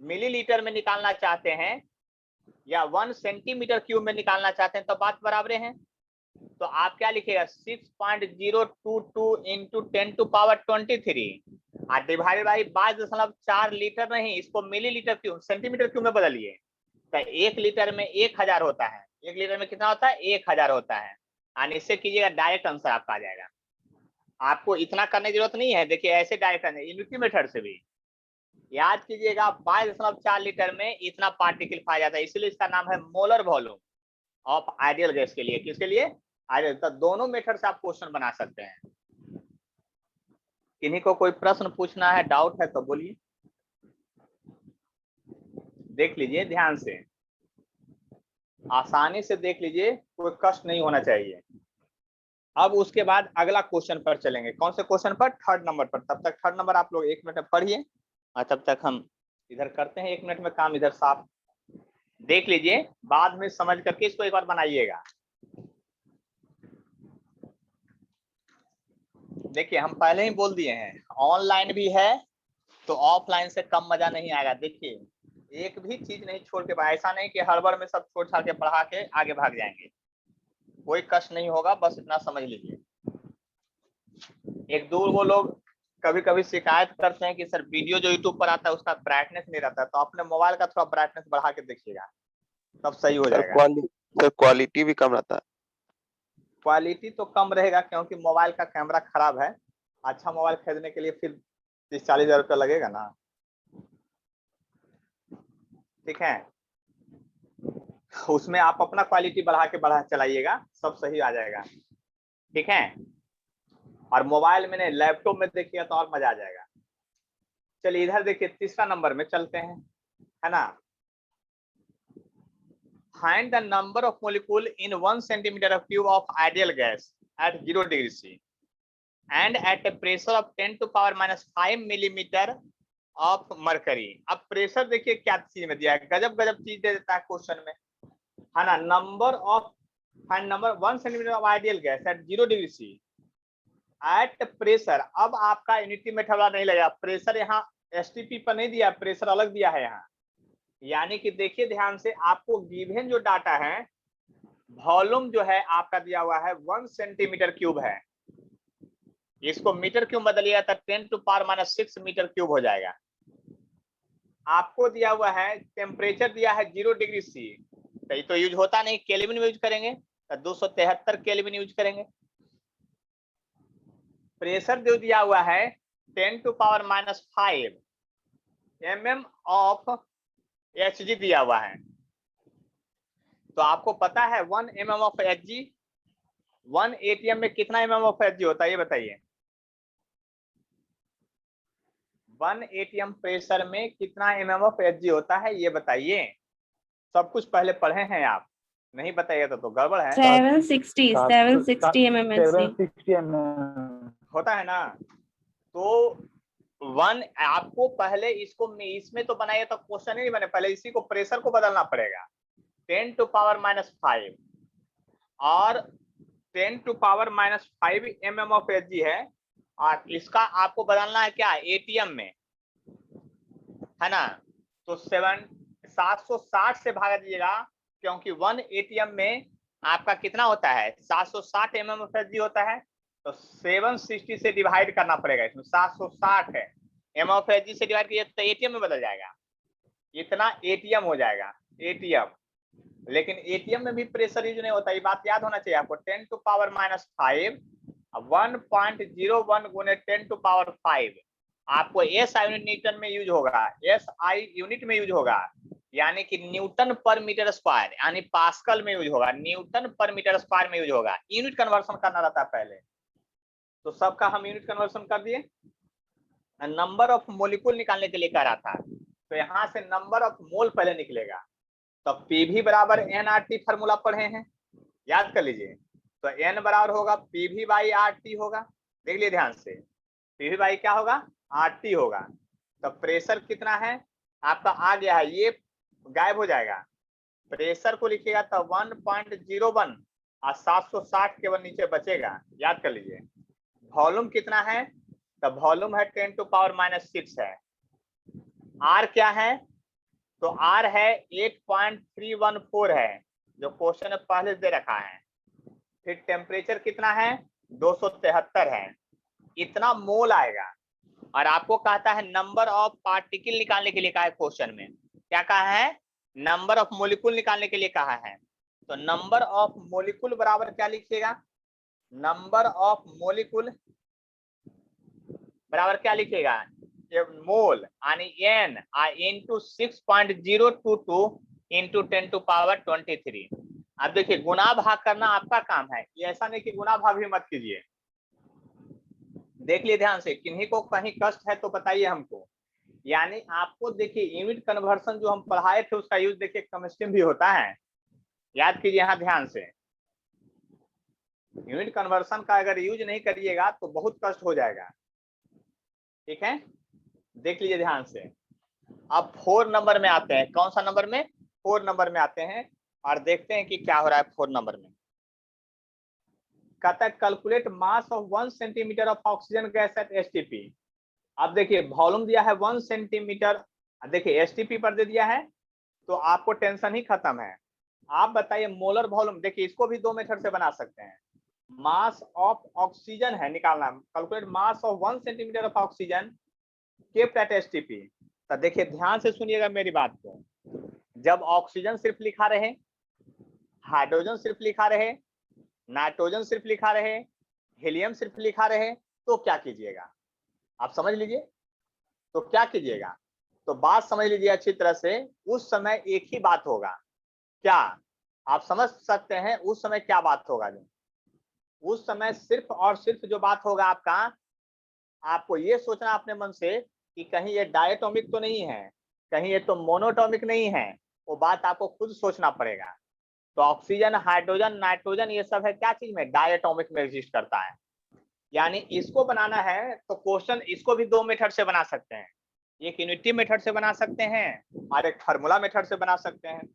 मिलीलीटर में निकालना चाहते हैं या 1 सेंटीमीटर क्यूब में निकालना चाहते हैं तो बात बराबर है। तो आप क्या लिखेगा, 6.022 इंटू 10⁻23 और डिवाइडेड बाई 22.4 लीटर, नहीं इसको मिलीलीटर क्यूब सेंटीमीटर क्यूब में बदलिए। तो 1 लीटर में 1000 होता है, 1 लीटर में कितना होता है, 1000 होता है। और इससे कीजिएगा, डायरेक्ट आंसर आपका आ जाएगा। आपको इतना करने की जरूरत नहीं है, देखिए ऐसे डायरेक्ट आंसर यूनिटी मेथड से भी। याद कीजिएगा 22.4 लीटर में इतना पार्टिकल पाया जाता है, इसलिए इसका नाम है molar volume of ideal gas के लिए। किसके लिए, आइडियल। तो दोनों मेथड से आप क्वेश्चन बना सकते हैं। किन्हीं को कोई प्रश्न पूछना है, डाउट है तो बोलिए, देख लीजिए ध्यान से, आसानी से देख लीजिए, कोई कष्ट नहीं होना चाहिए। अब उसके बाद अगला क्वेश्चन पर चलेंगे। कौन से क्वेश्चन पर, 3rd नंबर पर। तब तक 3rd नंबर आप लोग 1 मिनट में पढ़िए और तब तक हम इधर करते हैं 1 मिनट में काम, इधर साफ देख लीजिए, बाद में समझ करके इसको एक बार बनाइएगा। देखिए हम पहले ही बोल दिए हैं, ऑनलाइन भी है तो ऑफलाइन से कम मजा नहीं आएगा। देखिए एक भी चीज नहीं छोड़ के, ऐसा नहीं कि हड़बड़ में सब छोड़ छाड़ के पढ़ा के आगे भाग जाएंगे, कोई कष्ट नहीं होगा, बस इतना समझ लीजिए। एक दो वो लोग कभी कभी शिकायत करते हैं कि सर वीडियो जो यूट्यूब पर आता है उसका ब्राइटनेस नहीं रहता, तो अपने मोबाइल का थोड़ा ब्राइटनेस बढ़ा के देखिएगा, तब सही हो जाएगा। सर क्वालिटी भी कम रहता है। क्वालिटी तो कम रहेगा क्योंकि मोबाइल का कैमरा खराब है। अच्छा मोबाइल खरीदने के लिए फिर 30-40 हज़ार रुपया लगेगा ना, ठीक है। उसमें आप अपना क्वालिटी बढ़ा चलाइएगा, सब सही आ जाएगा, ठीक है। और मोबाइल में नहीं, लैपटॉप में देखिएगा तो और मजा आ जाएगा। चलिए इधर देखिए, 3रा नंबर में चलते हैं, है ना। Find the number of molecule in 1 centimeter of cube of ideal gas at 0 degree C and at a pressure of 10⁻⁻5 millimeter of mercury। अब प्रेशर देखिए क्या चीज में दिया है, गजब गजब चीज दे देता है क्वेश्चन में, है ना। Number of, find number 1 centimetre of ideal gas at 0 degree C at pressure. अब आपका यूनिटी मेथड वाला नहीं लगेगा, प्रेशर यहाँ एसटीपी पर नहीं दिया, प्रेशर अलग दिया है यहाँ, यानी कि देखिए ध्यान से, आपको गिवन जो डाटा है, वॉल्यूम जो है आपका दिया हुआ है 1 सेंटीमीटर क्यूब है। इसको मीटर क्यूब बदलिएगा तो 10⁻⁻⁶ मीटर क्यूब हो जाएगा। आपको दिया हुआ है टेम्परेचर दिया है 0 डिग्री सी, तो ये तो यूज होता नहीं, केल्विन में यूज करेंगे तो 273 केल्विन यूज करेंगे। प्रेशर जो दिया हुआ है 10⁻⁵ mm ऑफ Hg दिया हुआ है। तो आपको पता है 1 mm ऑफ Hg 1 ATM में कितना mm ऑफ Hg होता है ये बताइए। 1 ATM प्रेशर में कितना mm ऑफ Hg होता है ये बताइए। सब कुछ पहले पढ़े हैं आप, नहीं बताइए तो गड़बड़ है। 760 mmHg 760 mm होता है ना। तो 1 आपको पहले इसमें तो बनाइए तो क्वेश्चन ही नहीं बने, पहले इसी को प्रेशर को बदलना पड़ेगा। 10⁻⁵ और 10⁻⁵ mm ऑफ Hg है, और इसका आपको बदलना है क्या, ATM में, है ना। तो 760 से भाग दीजिएगा, क्योंकि 1 ATM में आपका कितना होता है 760 mm ऑफ Hg होता है, तो 760 से डिवाइड करना पड़ेगा। इसमें 760 है, m ऑफ Hg से डिवाइड कीजिए तो ATM में बदल जाएगा, इतना ATM हो जाएगा ATM। लेकिन ATM में भी प्रेशर यूज नहीं होता, ये बात याद होना चाहिए आपको। 10⁻⁵ 1.01 गुने 10⁵ आपको SI यूनिट न्यूटन में यूज होगा, SI यूनिट में यूज होगा, यानी कि न्यूटन पर मीटर स्क्वायर, यानी पास्कल में यूज होगा, न्यूटन पर मीटर स्क्वायर में यूज होगा। यूनिट कन्वर्सन करना रहता है पहले, तो सबका हम यूनिट कन्वर्सन कर दिए। नंबर ऑफ मोलिक्यूल निकालने के लिए कह रहा था, तो यहाँ से नंबर ऑफ मोल पहले निकलेगा। तो PV बराबर nRT फार्मूला पढ़े हैं, याद कर लीजिए। तो n बराबर होगा PV बाई RT होगा, देख लिए ध्यान से, PV बाई क्या होगा RT होगा। तो प्रेशर कितना है आपका आ गया है, ये गायब हो जाएगा। प्रेशर को लिखिएगा तो 1.01 और 760 केवल नीचे बचेगा, याद कर लीजिए। वॉल्यूम कितना है, तो वॉल्यूम है 10⁻⁻⁶ है। R क्या है, तो R है 8.314 है, जो क्वेश्चन में पहले दे रखा है। फिर टेम्परेचर कितना है 273 है, इतना मोल आएगा। और आपको कहता है नंबर ऑफ पार्टिकल निकालने के लिए कहा है क्वेश्चन में, क्या कहा है, नंबर ऑफ मोलिक्यूल निकालने के लिए कहा है। तो नंबर ऑफ मोलिक्यूल बराबर क्या लिखिएगा, नंबर ऑफ मोलिक्यूल बराबर क्या लिखिएगा, मोल यानी n इंटू 6.022 इंटू 10⁻23। अब देखिए गुना भाग करना आपका काम है, ये ऐसा नहीं कि गुना भाग भी मत कीजिए। देख लिए ध्यान से, किन्हीं को कहीं कष्ट है तो बताइए हमको। यानी आपको देखिए यूनिट कन्वर्सन जो हम पढ़ाए थे उसका यूज देखिए केमिस्ट्री में भी होता है, याद कीजिए यहाँ ध्यान से। यूनिट कन्वर्सन का अगर यूज नहीं करिएगा तो बहुत कष्ट हो जाएगा, ठीक है। देख लीजिए ध्यान से। अब 4 नंबर में आते हैं, कौन सा नंबर में, 4 नंबर में आते हैं और देखते हैं कि क्या हो रहा है 4 नंबर में। कहता है calculate mass of 1 centimetre of oxygen gas at STP। अब देखिए वॉल्यूम दिया है 1 सेंटीमीटर, देखिए STP पर दे दिया है, तो आपको टेंशन ही खत्म है। आप बताइए मोलर वॉल्यूम, देखिए इसको भी 2 मेथड से बना सकते हैं। मास ऑफ ऑक्सीजन है निकालना, calculate mass of 1 centimetre of oxygen kept at STP। तो देखिए ध्यान से सुनिएगा मेरी बात को, जब ऑक्सीजन सिर्फ लिखा रहे, हाइड्रोजन सिर्फ लिखा रहे, नाइट्रोजन सिर्फ लिखा रहे, हीलियम सिर्फ लिखा रहे, तो क्या कीजिएगा आप समझ लीजिए। तो क्या कीजिएगा, तो बात समझ लीजिए अच्छी तरह से। उस समय एक ही बात होगा, क्या आप समझ सकते हैं उस समय क्या बात होगा, जो उस समय सिर्फ और सिर्फ जो बात होगा आपका, आपको ये सोचना अपने मन से कि कहीं ये डायटोमिक तो नहीं है, कहीं ये तो मोनोटोमिक नहीं है, वो बात आपको खुद सोचना पड़ेगा। तो ऑक्सीजन, हाइड्रोजन, नाइट्रोजन ये सब है क्या चीज में, डायटोमिक में एग्जिस्ट करता है। यानी इसको बनाना है तो क्वेश्चन इसको भी 2 मेथड से बना सकते हैं, एक यूनिटी मेथड से बना सकते हैं और एक फार्मूला मेथड से बना सकते हैं।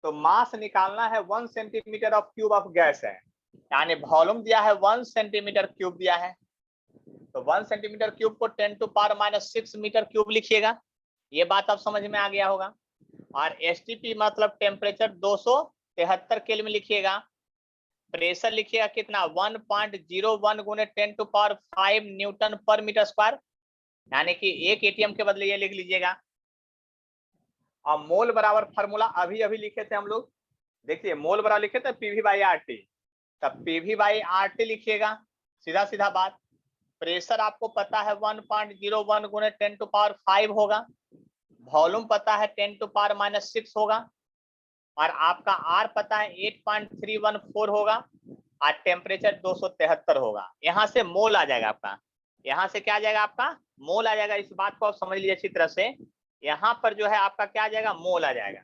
तो मास निकालना है 1 centimetre of cube of gas है, यानी वॉल्यूम दिया है 1 सेंटीमीटर क्यूब दिया है, तो 1 सेंटीमीटर क्यूब को 10⁻⁶ मीटर क्यूब लिखिएगा। ये बात आप समझ में आ गया होगा। और एसटीपी मतलब टेम्परेचर 273 केल्विन लिखिएगा। प्रेशर लिखिएगा कितना 1.01 गुने 10⁵ न्यूटन पर मीटर स्क्वायर, यानी कि एक एटीएम के बदले ये लिख लीजिएगा। और मोल बराबर फार्मूला अभी अभी लिखे थे हम लोग, देखिए मोल बराबर लिखे थे PV/RT, तब PV/RT लिखिएगा, सीधा सीधा बात। प्रेशर आपको पता है 1.01 गुने 10⁵ होगा, वॉल्यूम पता है 10⁻⁻6 होगा, और आपका आर पता है 8.314 होगा, और टेम्परेचर 273 होगा। यहाँ से मोल आ जाएगा आपका, यहाँ से क्या आ जाएगा आपका मोल आ जाएगा। इस बात को आप समझ लीजिए अच्छी तरह से, यहाँ पर जो है आपका क्या आ जाएगा मोल आ जाएगा।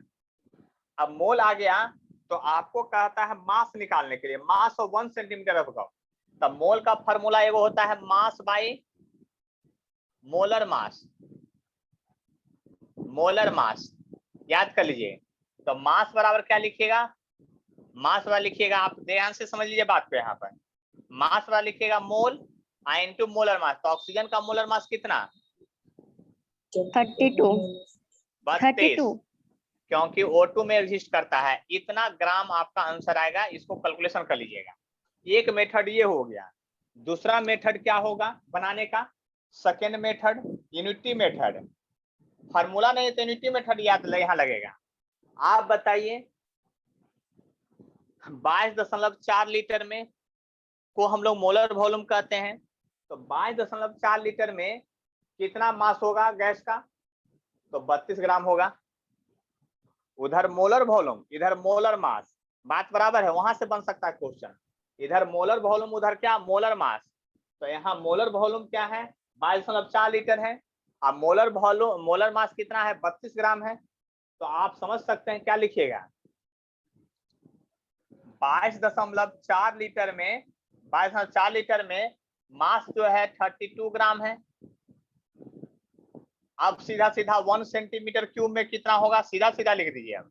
अब मोल आ गया तो आपको कहता है मास निकालने के लिए, mass of 1 centimetre of gas. तब मोल का फॉर्मूला एगो होता है mass by molar mass, molar mass याद कर लीजिए। तो मास बराबर क्या लिखिएगा, मास बराबर लिखिएगा, आप ध्यान से समझ लीजिए बात को। यहाँ पर मास बराबर लिखिएगा मोल इनटू मोलर मास। तो ऑक्सीजन का मोलर मास कितना 32, क्योंकि O2 में एग्जिस्ट करता है, इतना ग्राम आपका आंसर आएगा। इसको कैलकुलेशन कर लीजिएगा। एक मेथड ये हो गया। दूसरा मेथड क्या होगा बनाने का, second method unity method. Formula नहीं तो यूनिटी मेथड याद यहाँ लगेगा। आप बताइए 22.4 लीटर में को हम लोग मोलर वॉल्यूम कहते हैं, तो 22.4 लीटर में कितना मास होगा गैस का, तो 32 ग्राम होगा। उधर मोलर वॉल्यूम इधर मोलर मास, बात बराबर है, वहां से बन सकता है क्वेश्चन। इधर मोलर वॉल्यूम उधर क्या मोलर मास, तो यहाँ मोलर वॉल्यूम क्या है 22.4 लीटर है, अब मोलर वॉल्यूम मोलर मास कितना है 32 ग्राम है। तो आप समझ सकते हैं क्या लिखिएगा 22.4 लीटर में 22.4 लीटर में मास जो है 32 ग्राम है। अब सीधा सीधा 1 सेंटीमीटर क्यूब में कितना होगा सीधा सीधा लिख दीजिए अब,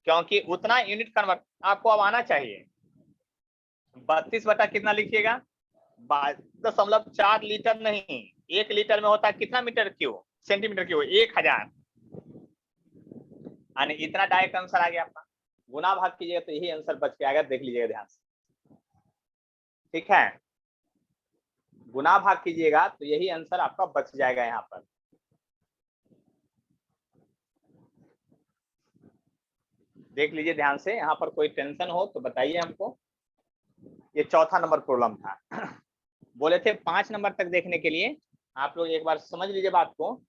क्योंकि उतना यूनिट कन्वर्ट आपको अब आना चाहिए। 32 बटा कितना लिखिएगा 22.4 लीटर नहीं, 1 लीटर में होता है कितना मीटर क्यूब सेंटीमीटर क्यूब 1000, यानी इतना डायरेक्ट आंसर आ गया आपका। गुना भाग कीजिएगा तो यही आंसर बच के आएगा, देख लीजिएगा ध्यान से, ठीक है। गुना भाग कीजिएगा तो यही आंसर आपका बच जाएगा। यहाँ पर देख लीजिए ध्यान से, यहाँ पर कोई टेंशन हो तो बताइए हमको। ये चौथा नंबर प्रॉब्लम था। बोले थे 5 नंबर तक देखने के लिए, आप लोग एक बार समझ लीजिए बात को।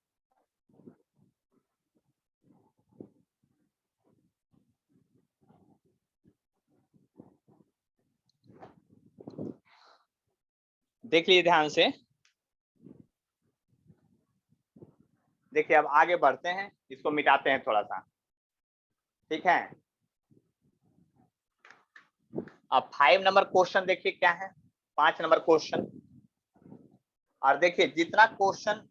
देख लीजिए ध्यान से, देखिए अब आगे बढ़ते हैं, इसको मिटाते हैं थोड़ा सा, ठीक है। अब 5 नंबर क्वेश्चन देखिए क्या है, 5 नंबर क्वेश्चन। और देखिए जितना क्वेश्चन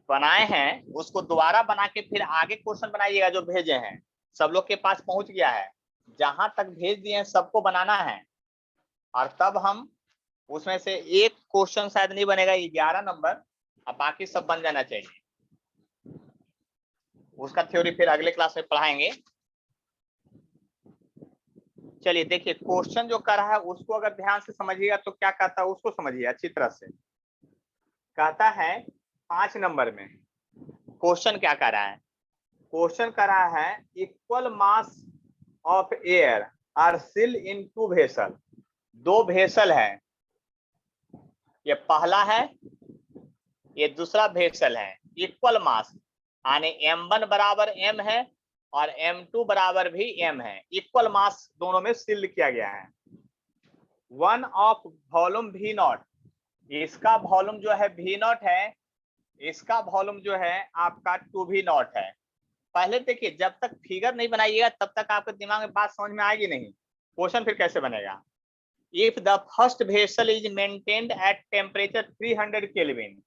बनाए हैं उसको दोबारा बना के फिर आगे क्वेश्चन बनाइएगा जो भेजे हैं। सब लोग के पास पहुंच गया है, जहां तक भेज दिए हैं सबको बनाना है, और तब हम उसमें से एक क्वेश्चन शायद नहीं बनेगा 11 नंबर, अब बाकी सब बन जाना चाहिए। उसका थ्योरी फिर अगले क्लास में पढ़ाएंगे। चलिए देखिए क्वेश्चन जो कर रहा है उसको अगर ध्यान से समझिएगा तो क्या कहता है उसको समझिए अच्छी तरह से। कहता है 5 नंबर में क्वेश्चन क्या कर रहा है, क्वेश्चन कर रहा है equal mass of air are sealed in 2 vessel. 2 vessel है, ये पहला है ये दूसरा वेसल है, इक्वल मास यानी M1 बराबर M है और M2 बराबर भी M है, इक्वल मास दोनों में सील्ड किया गया है। 1 ऑफ वॉल्यूम V0, इसका वॉल्यूम जो है V0 है, इसका वॉल्यूम जो है आपका 2V0 है। पहले देखिए जब तक फिगर नहीं बनाइएगा तब तक आपके दिमाग में बात समझ में आएगी नहीं, क्वेश्चन फिर कैसे बनेगा। If the first vessel is maintained at temperature 300 kelvin,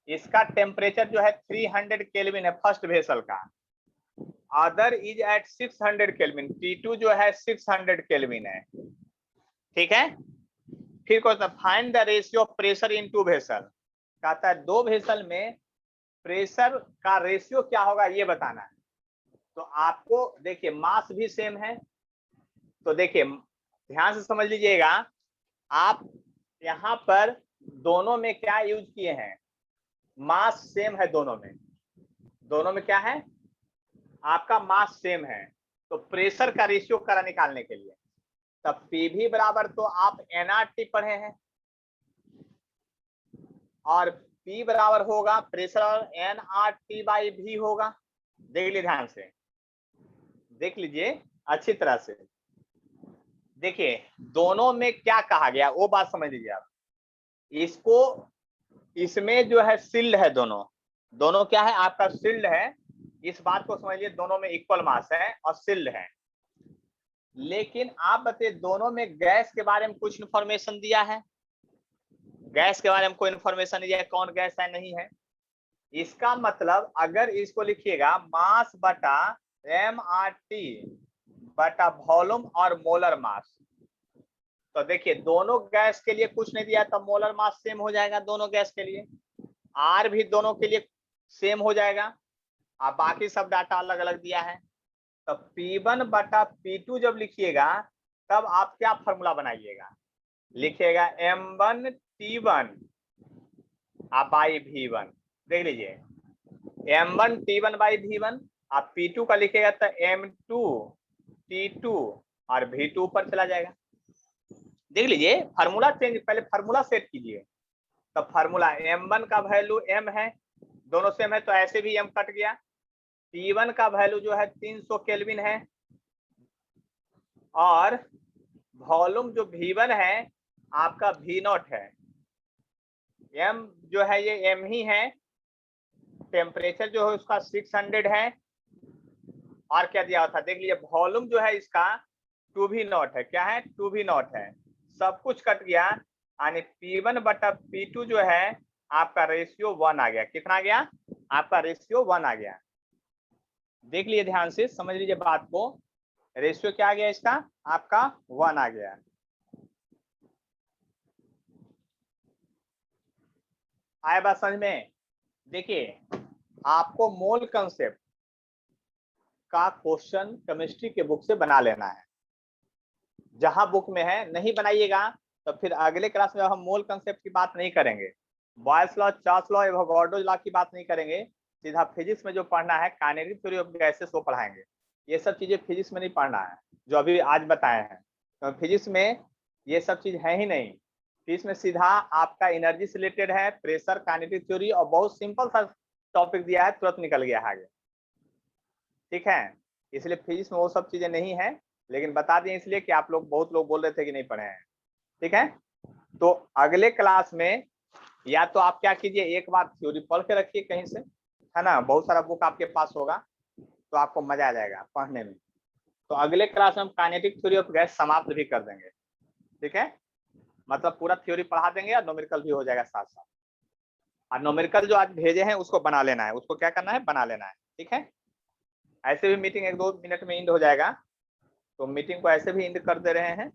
इसका टेम्परेचर जो है 300 केल्विन है फर्स्ट वेसल का। Other is at 600 kelvin, T2 जो है 600 केल्विन है, ठीक है। फिर कहता है find the ratio of pressure in 2 vessel, कहता है 2 वेसल में प्रेशर का रेशियो क्या होगा ये बताना है। तो आपको देखिए मास भी सेम है। तो देखिए ध्यान से समझ लीजिएगा, आप यहाँ पर दोनों में क्या यूज किए हैं, मास सेम है दोनों में। दोनों में क्या है, आपका मास सेम है। तो प्रेशर का रेशियो करा निकालने के लिए, तब पीवी बराबर तो आप एनआरटी पढ़े हैं, और पी बराबर होगा प्रेशर और एनआरटी बाई भी होगा। देख लीजिए ध्यान से, देख लीजिए अच्छी तरह से। देखिए दोनों में क्या कहा गया वो बात समझ लीजिए आप। इसको इसमें जो है शील्ड है, दोनों क्या है आपका शील्ड है। इस बात को समझिए, दोनों में इक्वल मास है और शील्ड है। लेकिन आप बताइए दोनों में गैस के बारे में कुछ इंफॉर्मेशन दिया है, गैस के बारे में कोई इंफॉर्मेशन दिया है, कौन गैस है नहीं है। इसका मतलब अगर इसको लिखिएगा मास बटा एमआरटी बटा वॉल्यूम और मोलर मास, तो देखिए दोनों गैस के लिए कुछ नहीं दिया, तो मोलर मास सेम हो जाएगा दोनों गैस के लिए, आर भी दोनों के लिए सेम हो जाएगा। अब बाकी सब डाटा अलग अलग दिया है। तो P1 बटा P2 जब लिखिएगा तब आप क्या फॉर्मूला बनाइएगा, लिखिएगा M1T1 आप बाई V1। देख लीजिए M1T1 बाई V1, आप P2 का लिखिएगा तो M2T2 और V2 पर चला जाएगा। देख लीजिए फार्मूला चेंज, पहले फार्मूला सेट कीजिए। तो फार्मूला M1 का वैल्यू M है, दोनों सेम है तो ऐसे भी M कट गया। T1 का वैल्यू जो है 300 केल्विन है, और वॉल्यूम जो V1 है आपका V0 है। M जो है ये M ही है, टेम्परेचर जो है उसका 600 है, और क्या दिया था देख लीजिए, वॉल्यूम जो है इसका 2V0 है। क्या है 2V0 है, सब कुछ कट गया, यानी P1 बटा P2 जो है आपका रेशियो 1 आ गया। कितना आ गया आपका रेशियो 1 आ गया। देख लिए ध्यान से, समझ लीजिए बात को, रेशियो क्या आ गया इसका आपका 1 आ गया। आए बात समझ में। देखिए आपको मोल कंसेप्ट का क्वेश्चन केमिस्ट्री के बुक से बना लेना है, जहां बुक में है नहीं बनाइएगा तो फिर अगले क्लास में हम मोल कंसेप्ट की बात नहीं करेंगे, boils law, Charles law, Avogadro law की बात नहीं करेंगे। सीधा फिजिक्स में जो पढ़ना है काइनेटिक थ्योरी ऑफ गैसेस वो पढ़ाएंगे। ये सब चीजें फिजिक्स में नहीं पढ़ना है जो अभी आज बताए हैं, तो फिजिक्स में ये सब चीज है ही नहीं। फिजिक्स में सीधा आपका एनर्जी से रिलेटेड है, प्रेशर, काइनेटिक थ्योरी, और बहुत सिंपल सा टॉपिक दिया है, तुरंत निकल गया आगे। ठीक है, इसलिए फिजिक्स में वो सब चीजें नहीं है, लेकिन बता दें इसलिए कि आप लोग बहुत लोग बोल रहे थे कि नहीं पढ़े हैं। ठीक है, तो अगले क्लास में या तो आप क्या कीजिए, एक बार थ्योरी पढ़ के रखिए कहीं से, है ना, बहुत सारा बुक आपके पास होगा तो आपको मजा आ जाएगा पढ़ने में। तो अगले क्लास में हम काइनेटिक थ्योरी ऑफ गैस समाप्त भी कर देंगे। ठीक है, मतलब पूरा थ्योरी पढ़ा देंगे और न्यूमेरिकल भी हो जाएगा साथ साथ। और न्यूमेरिकल जो आज भेजे हैं उसको बना लेना है, उसको क्या करना है, बना लेना है। ठीक है, ऐसे भी मीटिंग 1-2 मिनट में एंड हो जाएगा, तो मीटिंग को ऐसे भी एंड कर दे रहे हैं।